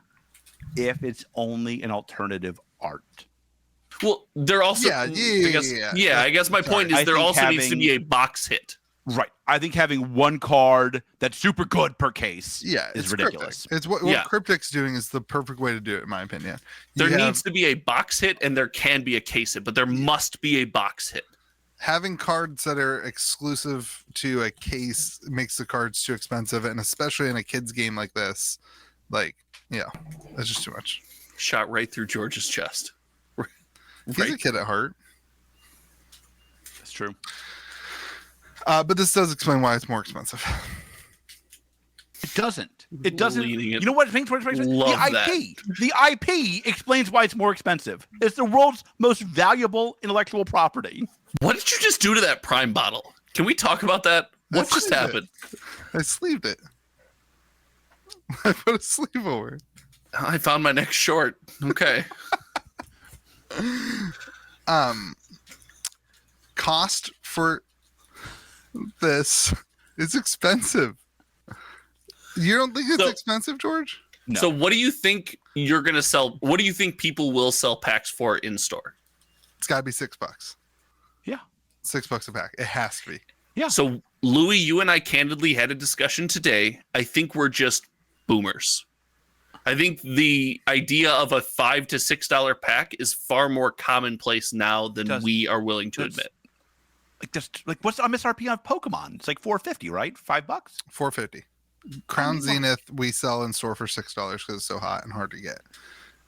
if it's only an alternative art. Well, there also Yeah. I guess my point is I there think also needs to having- be a box hit. Right. I think having one card that's super good per case is it's ridiculous. Cryptic. It's what Yeah. Cryptic's doing is the perfect way to do it, in my opinion. There You have- needs to be a box hit and there can be a case hit, but there must be a box hit. having cards that are exclusive to a case makes the cards too expensive, and especially in a kids game like this, that's just too much. Shot right through George's chest. He's a kid at heart. That's true. But this does explain why it's more expensive. It doesn't. It doesn't. Leading it. You know what? Makes more expensive? Love The IP. The IP explains why it's more expensive. It's the world's most valuable intellectual property. What did you just do to that Prime bottle? Can we talk about that? What I just sleeved happened? I sleeved it. I put a sleeve over it. I found my next short. Okay. Cost for this is expensive. You don't think it's So- expensive, George? No. So what do you think you're going to sell? What do you think people will sell packs for in store? It's got to be $6. Yeah. $6 a pack. It has to be. Yeah. So Louis, you and I candidly had a discussion today. I think we're just boomers. I think the idea of a $5 to $6 pack is far more commonplace now than we are willing to admit. Like what's the MSRP on Pokemon? It's like $4.50, right? $5. $4.50. Crown Zenith we sell in store for $6 because it's so hot and hard to get.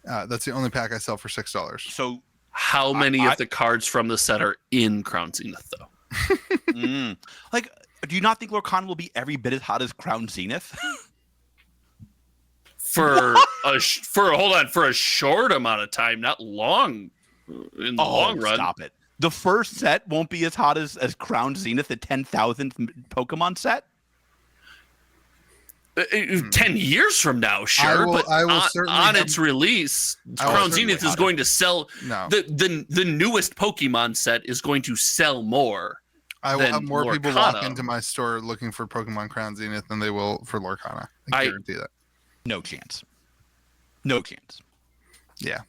That's the only pack I sell for $6. So how many of the cards from the set are in Crown Zenith though? Like, do you not think Lorcana will be every bit as hot as Crown Zenith? for a short amount of time, not long. In the long run, stop it. The first set won't be as hot as Crown Zenith, the 10,000th Pokemon set. 10 years from now, sure, but on its release, Crown Zenith is going to sell. No. The newest Pokemon set is going to sell more. I will have more people walk Lorcana. into my store looking for Pokemon Crown Zenith than they will for Lorcana. I guarantee that. No chance. No chance. Yeah.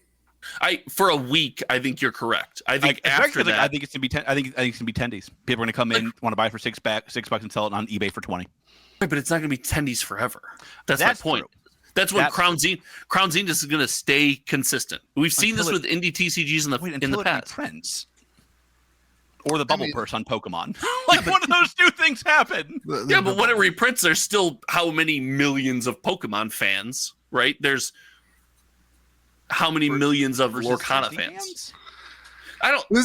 For a week, I think you're correct. I think after that, I think it's gonna be I think it's gonna be tendies. People are gonna come in, want to buy it for $6 and sell it on eBay for $20. But it's not going to be tendies forever. That's my point. True. That's when Crown Zenith is going to stay consistent. We've seen this with indie TCGs in the past. Trends. Or the bubble purse on Pokemon. Like one of those two things happen. Yeah, but when it reprints, there's still how many millions of Pokemon fans, right? There's how many millions of Lorcana fans? We've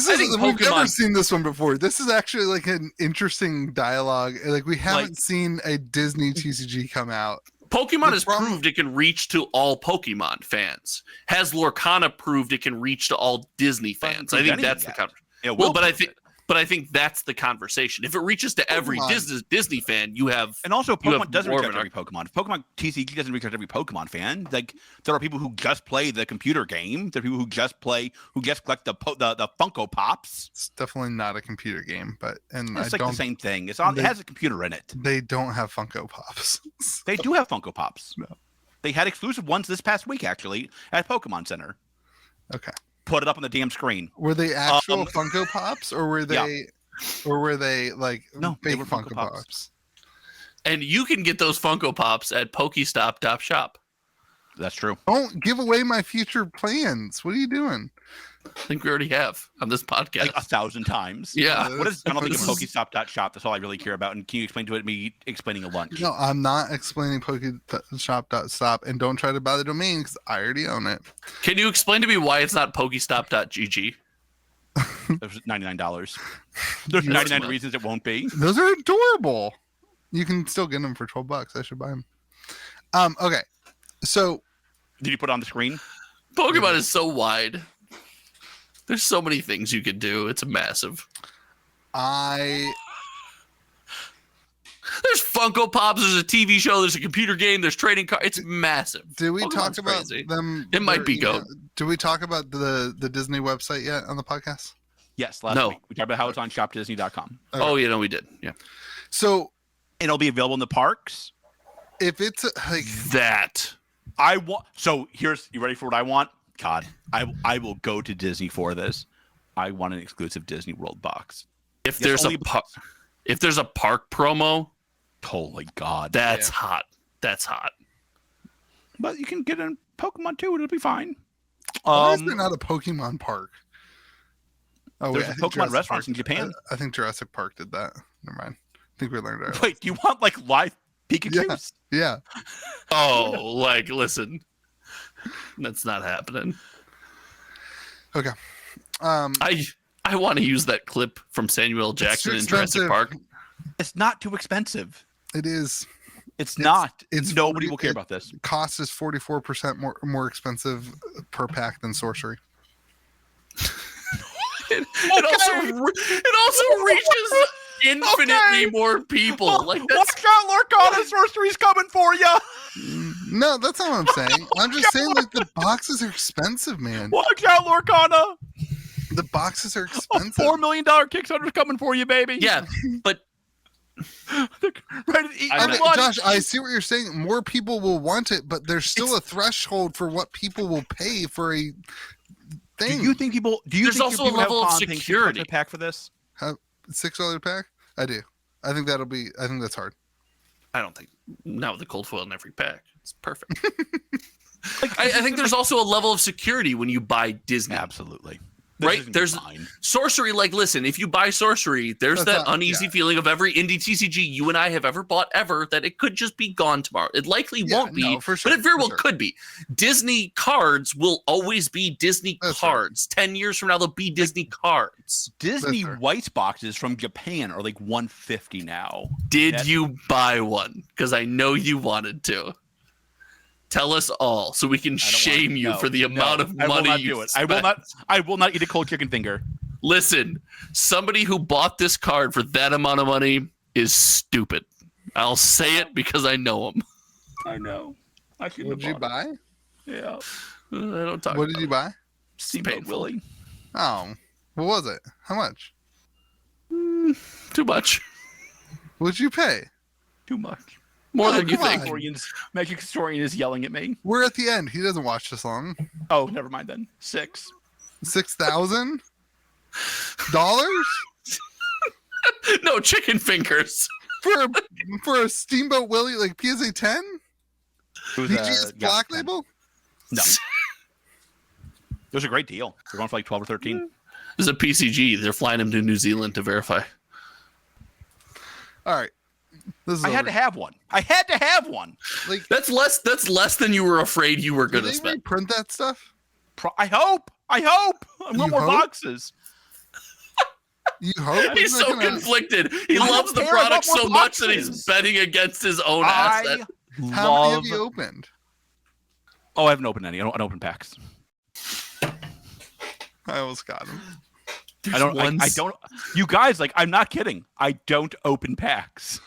never seen this one before. This is actually like an interesting dialogue. Like we haven't seen a Disney TCG come out. Pokemon has proved it can reach to all Pokemon fans. Has Lorcana proved it can reach to all Disney fans? I think that's the conversation. But I think that's the conversation. If it reaches to every Disney fan, you have. And also, Pokemon doesn't reach out to every Pokemon. Pokemon TCG doesn't reach out to every Pokemon fan. Like there are people who just play the computer game. There are people who just collect the Funko Pops. It's definitely not a computer game, but it's the same thing. It has a computer in it. They don't have Funko Pops. They do have Funko Pops. No. They had exclusive ones this past week actually at Pokemon Center. Okay. Put it up on the damn screen. Were they actual Funko Pops, or were they, like fake Funko Pops? And you can get those Funko Pops at Pokestop.shop. That's true. Don't give away my future plans. What are you doing? I think we already have on this podcast like 1,000 times. Yeah. I don't think it's Pokestop.shop. That's all I really care about. And can you explain to it me explaining a lunch? No, I'm not explaining Pokestop.stop, and don't try to buy the domain because I already own it. Can you explain to me why it's not Pokestop.gg? There's $99. There's 99 reasons it won't be. Those are adorable. You can still get them for $12. I should buy them. Okay. So did you put it on the screen? Pokemon is so wide. There's so many things you could do. It's massive. There's Funko Pops. There's a TV show. There's a computer game. There's trading cards. It's massive. Did we talk about them? It might be GOAT. Did we talk about the Disney website yet on the podcast? Yes, last week. We talked about how it's on shopdisney.com. Okay. Oh, we did. Yeah. So it'll be available in the parks. If it's like that, I want. So you ready for what I want? God, I will go to Disney for this. I want an exclusive Disney World box. If there's a park promo, holy God, that's hot. That's hot. But you can get in Pokemon too. It'll be fine. Why is there not a Pokemon park? Oh, there's Pokemon restaurants in Japan. I think Jurassic Park did that. Never mind. I think we learned it. Wait, do you want like live Pikachu's? Yeah. Oh, listen. That's not happening. Okay. I want to use that clip from Samuel Jackson in Jurassic Park. It's not too expensive. It is. It's not. Nobody will care about this. Cost is 44% more expensive per pack than Sorcery. It also reaches infinitely more people. Like watch out, Lorcana, Sorcery's coming for you. No, that's not what I'm saying. I'm just saying like the boxes are expensive, man. Watch out, Lorcana. The boxes are expensive. A $4 million Kickstarter's coming for you, baby. Yeah, but ready to eat Josh, I see what you're saying. More people will want it, but there's still a threshold for what people will pay for a thing. Do you think people? There's also a level of security pack for this? $6 pack? I do. I think that's hard. I don't think. Now with the cold foil in every pack, it's perfect. I think there's also a level of security when you buy Disney. Absolutely. Right? There's sorcery. Like, listen, if you buy sorcery, there's that uneasy feeling of every indie TCG you and I have ever bought ever that it could just be gone tomorrow. It likely won't be, for sure, but it very well could be. Disney cards will always be Disney cards. 10 years from now, they'll be Disney cards. Disney white boxes from Japan are like $150 now. Did you buy one? Because I know you wanted to. Tell us all so we can shame you for the amount of money you spent. I will not eat a cold chicken finger. Listen, somebody who bought this card for that amount of money is stupid. I'll say it because I know him. I know. What did you buy? Yeah. I don't talk. What did you buy? Steamboat Willie. Oh, what was it? How much? Too much. What'd you pay? Too much. More than you think. Magic Historian is yelling at me. We're at the end. He doesn't watch this long. Oh, never mind then. $6,000? No, chicken fingers. For a Steamboat Willie, like PSA 10? BGS Black Label? No. It was a great deal. They're going for like 12 or 13. This is a PCG. They're flying him to New Zealand to verify. All right. I had to have one. Like that's less than you were afraid you were going to spend. Print that stuff? I hope. I want more boxes. You hope? He's so conflicted. He loves the product so much that he's betting against his own asset. How many have you opened? Oh, I haven't opened any. I don't open packs. I almost got him. I don't. You guys, like, I'm not kidding. I don't open packs.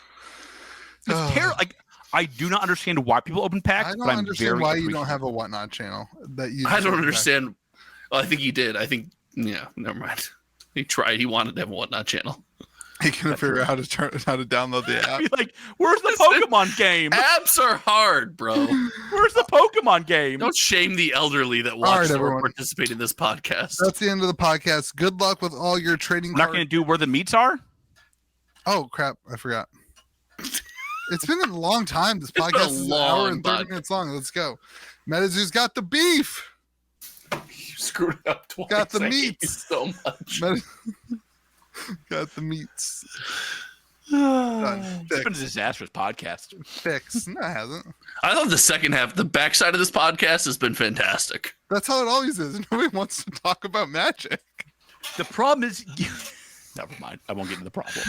I do not understand why people open packs. I don't understand why you don't have a Whatnot channel. I don't understand. Well, I think he did. I think, yeah, never mind. He tried. He wanted to have a Whatnot channel. He couldn't figure out how to download the app. Like, where's the Pokemon game? Apps are hard, bro. Where's the Pokemon game? Don't shame the elderly that watch or participate in this podcast. That's the end of the podcast. Good luck with all your trading. We're not going to do where the meats are? Oh, crap. I forgot. It's been a long time. This podcast is an hour and 30 minutes long. Let's go. MetaZoo's got the beef. You screwed up twice. Got the meats. So much. Got the meats. It's been a disastrous podcast. Fix. No, it hasn't. I love the second half. The backside of this podcast has been fantastic. That's how it always is. Nobody wants to talk about Magic. The problem is... Never mind. I won't get into the problem.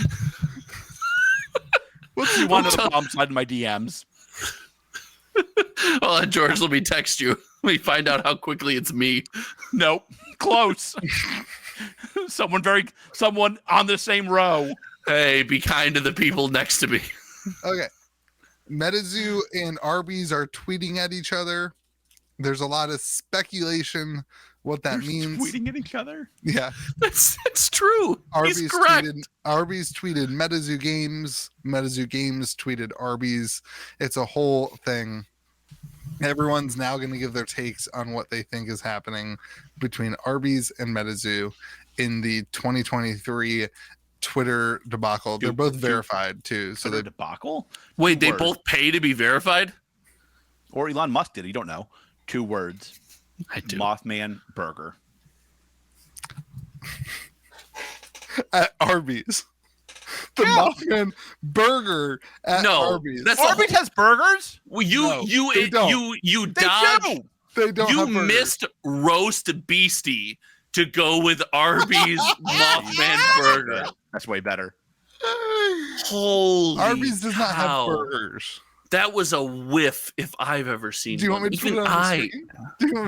What's you want to the problem side of my DMs? Well, George, let me text you. Let me find out how quickly it's me. Nope. Close. Someone on the same row. Hey, be kind to the people next to me. Okay. MetaZoo and Arby's are tweeting at each other. There's a lot of speculation what that means. Tweeting at each other? Yeah. It's true. He's correct. Arby's tweeted MetaZoo Games. MetaZoo Games tweeted Arby's. It's a whole thing. Everyone's now going to give their takes on what they think is happening between Arby's and MetaZoo in the 2023 Twitter debacle. They're both verified too. So the debacle? Wait, they both pay to be verified? Or Elon Musk did. You don't know. 2 words. I do. Mothman burger. At Arby's. The Mothman burger at Arby's. Arby's has burgers? Well, you dodged. They don't. You missed roast beastie to go with Arby's Mothman burger. That's way better. Holy Arby's does not have cow. burgers. That was a whiff if I've ever seen. Do you want me to put it on the screen?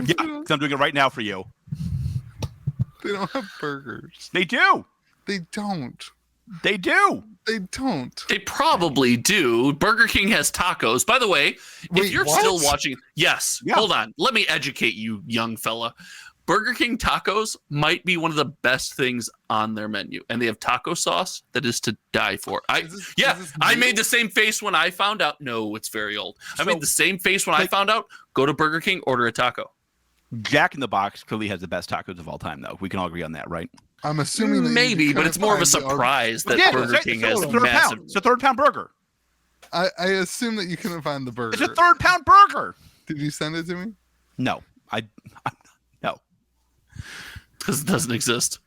Yeah, I'm doing it right now for you. They don't have burgers. They do. They don't. They do. They don't. They probably do. Burger King has tacos. By the way, if you're still watching, yes. Yeah. Hold on. Let me educate you, young fella. Burger King tacos might be one of the best things on their menu, and they have taco sauce that is to die for. I made the same face when I found out. No, it's very old. I made the same face when I found out. Go to Burger King, order a taco. Jack in the Box clearly has the best tacos of all time, though. We can all agree on that, right? I'm assuming that maybe, but it's more of a surprise that Burger King has massive. It's a third-pound burger. I assume that you couldn't find the burger. It's a third-pound burger. Did you send it to me? No, no. Because it doesn't exist.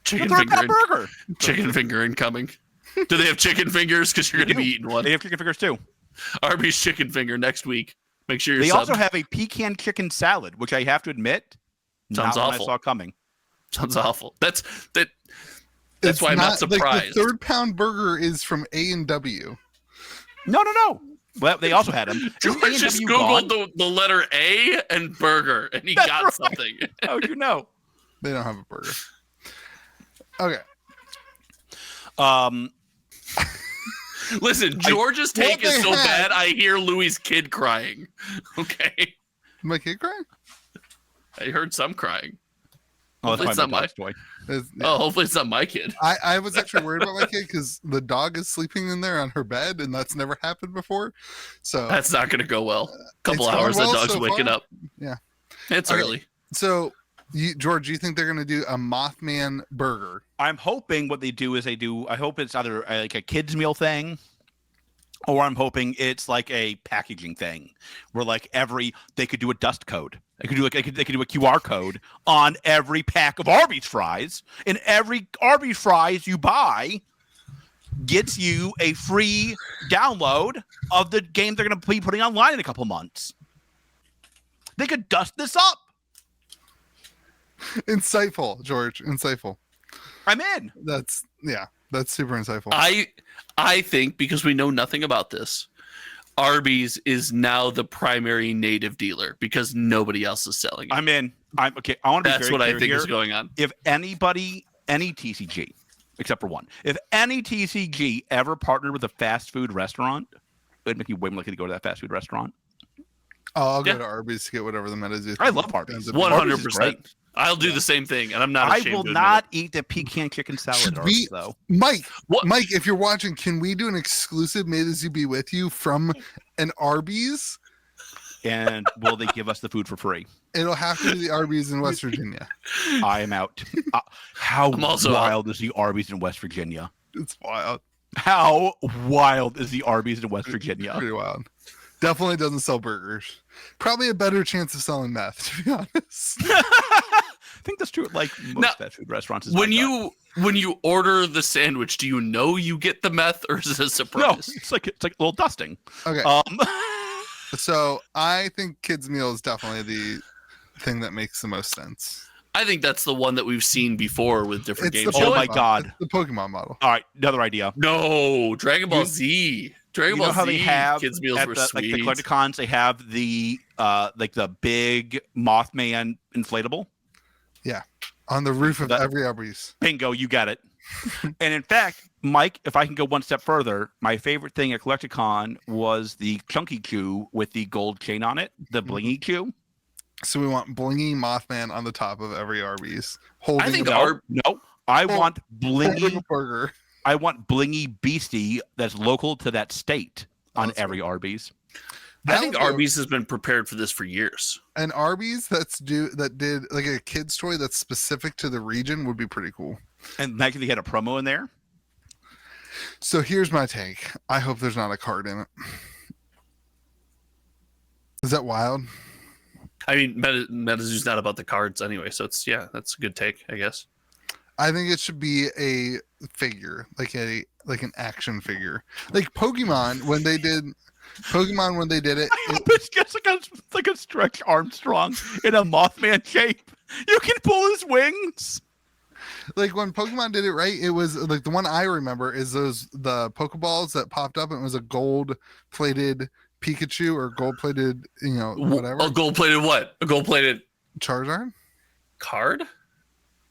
Chicken They're finger, a burger. chicken finger incoming. Do they have chicken fingers? Because you're going to be eating one. They have chicken fingers too. Arby's chicken finger next week. Make sure you're They subbed. also have a pecan chicken salad, which I have to admit, Sounds not awful. What I saw coming. Sounds awful. That's It's why I'm not like, surprised. the third pound burger is from A&W. No. Well, they also had them. George just Googled the letter A and burger, and he got right. something. How do you know? They don't have a burger. Okay. Listen, George's take is so had- bad, I hear Louis' kid crying. Okay? My kid crying? I heard some crying. Oh, Hopefully that's it's my not dog's toy. Oh, hopefully it's not my kid. I was actually worried about my kid because the dog is sleeping in there on her bed, and that's never happened before. So That's not going to go well. Couple It's going hours, well that dog's so waking far. up. Yeah. It's Okay. early. George, you think they're going to do a Mothman burger? I'm hoping what they do is I hope it's either like a kids meal thing, or I'm hoping it's like a packaging thing where like they could do a dust code. They could do they could do a QR code on every pack of Arby's fries, and every Arby's fries you buy gets you a free download of the game they're going to be putting online in a couple months. They could dust this up. Insightful, George. Insightful. I'm in. That's super insightful. I think, because we know nothing about this, Arby's is now the primary native dealer because nobody else is selling it. I'm in. I'm okay. I want to be That's very what I clear think here. is going on. If anybody, any TCG, except for one, if any TCG ever partnered with a fast food restaurant, it'd make me way more likely to go to that fast food restaurant. I'll go Yeah. to Arby's to get whatever the MtZWBY. I love Arby's. 100%. I'll do the same thing, and I'm not I ashamed will to admit not eat the pecan chicken salad Should at we- Arby's, though. Mike, What? Mike, if you're watching, can we do an exclusive MtZWBY with you from an Arby's? And will they give us the food for free? It'll have to be the Arby's in West Virginia. I am out. How I'm also wild is the Arby's in West Virginia? It's wild. How wild is the Arby's in West Virginia? Pretty wild. Definitely doesn't sell burgers. Probably a better chance of selling meth, to be honest. I think that's true at like most Now, fast food restaurants. is when my gut. when you order the sandwich, do you know you get the meth, or is it a No, surprise? it's like a little dusting. Okay, so I think kids' meal is definitely the thing that makes the most sense. I think that's the one that we've seen before with different It's games. the Oh You know my what? Pokemon- God. it's the Pokemon model. All right, another idea. No, Dragon Ball You- Z. Dragon You know Ball how Z they have kids meals at were the, sweet. like the collecticons, they have the like the big Mothman inflatable. On the roof of That- every Arby's. Bingo, you got it. And in fact, Mike, if I can go one step further, my favorite thing at Collecticon was the Chunky Chew with the gold chain on it, the Blingy Chew. So we want blingy Mothman on the top of every Arby's. Holding I think a, No, I Oh, want holding Blingy. a burger. I want Blingy Beastie that's local to that state on That's every Arby's. I That think would be a- Arby's has been prepared for this for years. An Arby's that did like a kid's toy that's specific to the region would be pretty cool. And actually, they had a promo in there. So here's my take. I hope there's not a card in it. Is that wild? I mean, MetaZoo's not about the cards anyway, so that's a good take, I guess. I think it should be a figure, like an action figure, like Pokemon when they did it. It's just like a Stretch Armstrong in a Mothman shape. You can pull his wings. Like when Pokemon did it right, it was like the one I remember is the Pokeballs that popped up and it was a gold plated Pikachu or gold plated, whatever. A gold plated what? A gold plated Charizard. card?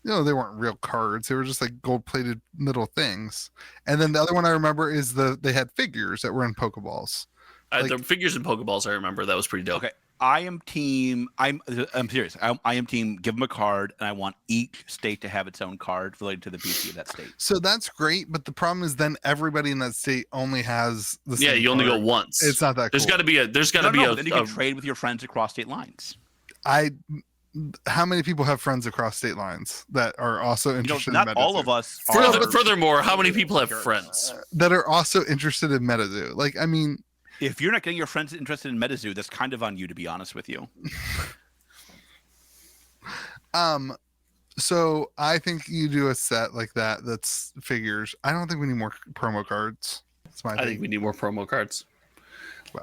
They weren't real cards. They were just like gold plated little things. And then the other one I remember is they had figures that were in Pokeballs. Like- The figures in Pokeballs, I remember. That was pretty dope. Okay, I am team. I'm serious. I am team. Give them a card, and I want each state to have its own card related to the BC of that state. So that's great, but the problem is then everybody in that state only has the Yeah, same you only go card. once. It's not that There's cool. got to be a. There's got to be No, a. then you can trade with your friends across state lines. How many people have friends across state lines that are also interested Not in all MetaZoo? of us. Further, are- furthermore, how many people have friends? That are also interested in MetaZoo? Like, I mean, If you're not getting your friends interested in MetaZoo, that's kind of on you, to be honest with you. So I think you do a set like that. That's figures. I don't think we need more promo cards. That's my I think we need more promo cards.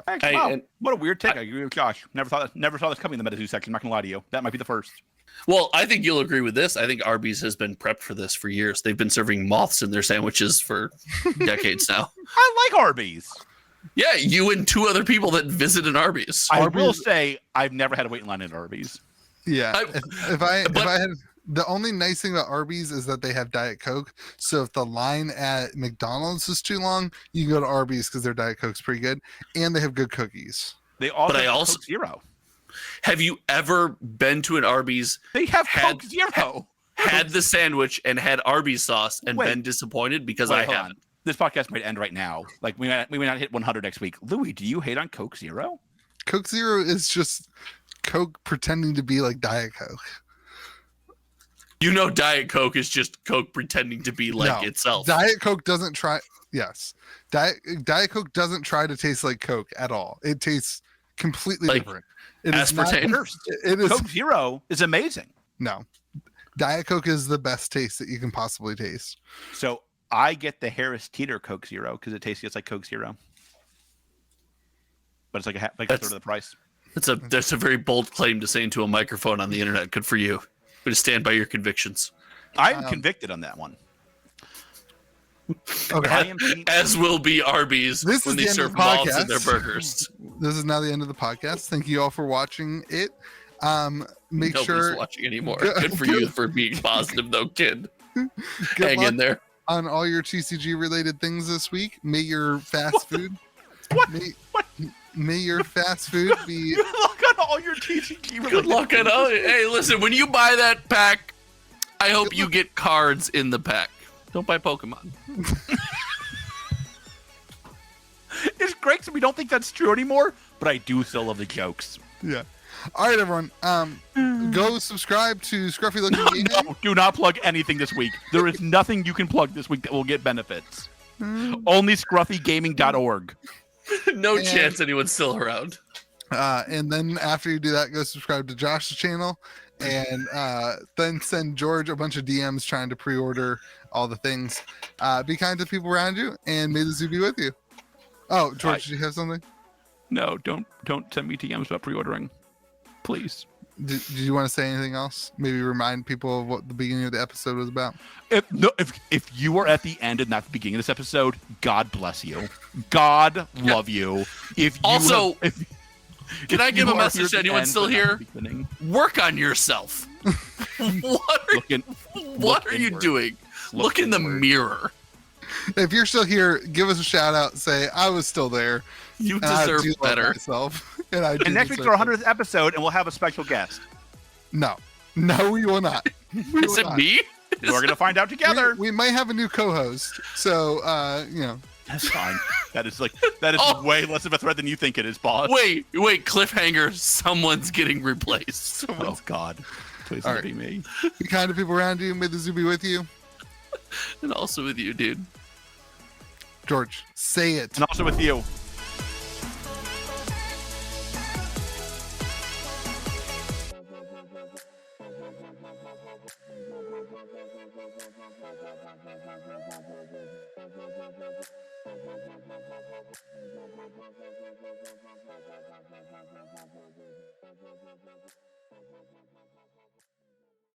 Actually, wow, what a weird take. I agree with Josh. Never saw this coming in the MetaZoo section. I'm not gonna lie to you. That might be the first. Well, I think you'll agree with this. I think Arby's has been prepped for this for years. They've been serving moths in their sandwiches for decades now. I like Arby's. Yeah, you and 2 other people that visit an Arby's. I will say I've never had to wait in line at Arby's. Yeah. If I had the only nice thing about Arby's is that they have Diet Coke. So if the line at McDonald's is too long, you can go to Arby's because their Diet Coke's pretty good, and they have good cookies. They also have Coke Zero. Have you ever been to an Arby's? They have Coke Zero. Had the sandwich and had Arby's sauce and been disappointed because I haven't. This podcast might end right now. Like we may not hit 100 next week. Louis, do you hate on Coke Zero? Coke Zero is just Coke pretending to be like Diet Coke. You know, Diet Coke is just Coke pretending to be like itself. Diet Coke doesn't try. Yes, Diet Coke doesn't try to taste like Coke at all. It tastes completely different. It aspartame. It is Coke Zero is amazing. No, Diet Coke is the best taste that you can possibly taste. So I get the Harris Teeter Coke Zero because it tastes just like Coke Zero, but it's like a third of the price. That's a very bold claim to say into a microphone on the internet. Good for you. Way to stand by your convictions. I'm convicted on that one. Okay. As will be Arby's when they serve moths in their burgers. This is now the end of the podcast. Thank you all for watching it. Make sure nobody's watching anymore. Good for you for being positive, though, kid. Hang in there. On all your TCG related things this week. May your fast food. May your fast food be. Good luck on all your TCG related. Good luck on all. Hey, listen, when you buy that pack, I hope you get cards in the pack. Don't buy Pokemon. It's great that we don't think that's true anymore, but I do still love the jokes. Yeah. All right, everyone. Go subscribe to Scruffy Looking Gaming. No, do not plug anything this week. There is nothing you can plug this week that will get benefits. Only scruffygaming.org. No chance anyone's still around. And then after you do that, go subscribe to Josh's channel, and then send George a bunch of DMs trying to pre-order all the things. Be kind to people around you, and may the zoo be with you. Oh, George, did you have something? No, don't send me DMs about pre-ordering, please. Did you want to say anything else? Maybe remind people of what the beginning of the episode was about. If you were at the end and not the beginning of this episode, God bless you. God love you. If you also, can I give a message to anyone still here? Work on yourself. What are you doing? Look in the mirror. If you're still here, give us a shout out. Say I was still there. You deserve better. And next week's our 100th episode, and we'll have a special guest. No, we will not. Is it me? We're gonna find out together. We might have a new co-host, so that's fine. That is way less of a threat than you think it is, boss. Wait, cliffhanger. Someone's getting replaced. Oh God, please let it be me. Be kind to people around you. May the zoo be with you, and also with you, dude. George, say it. And also with you.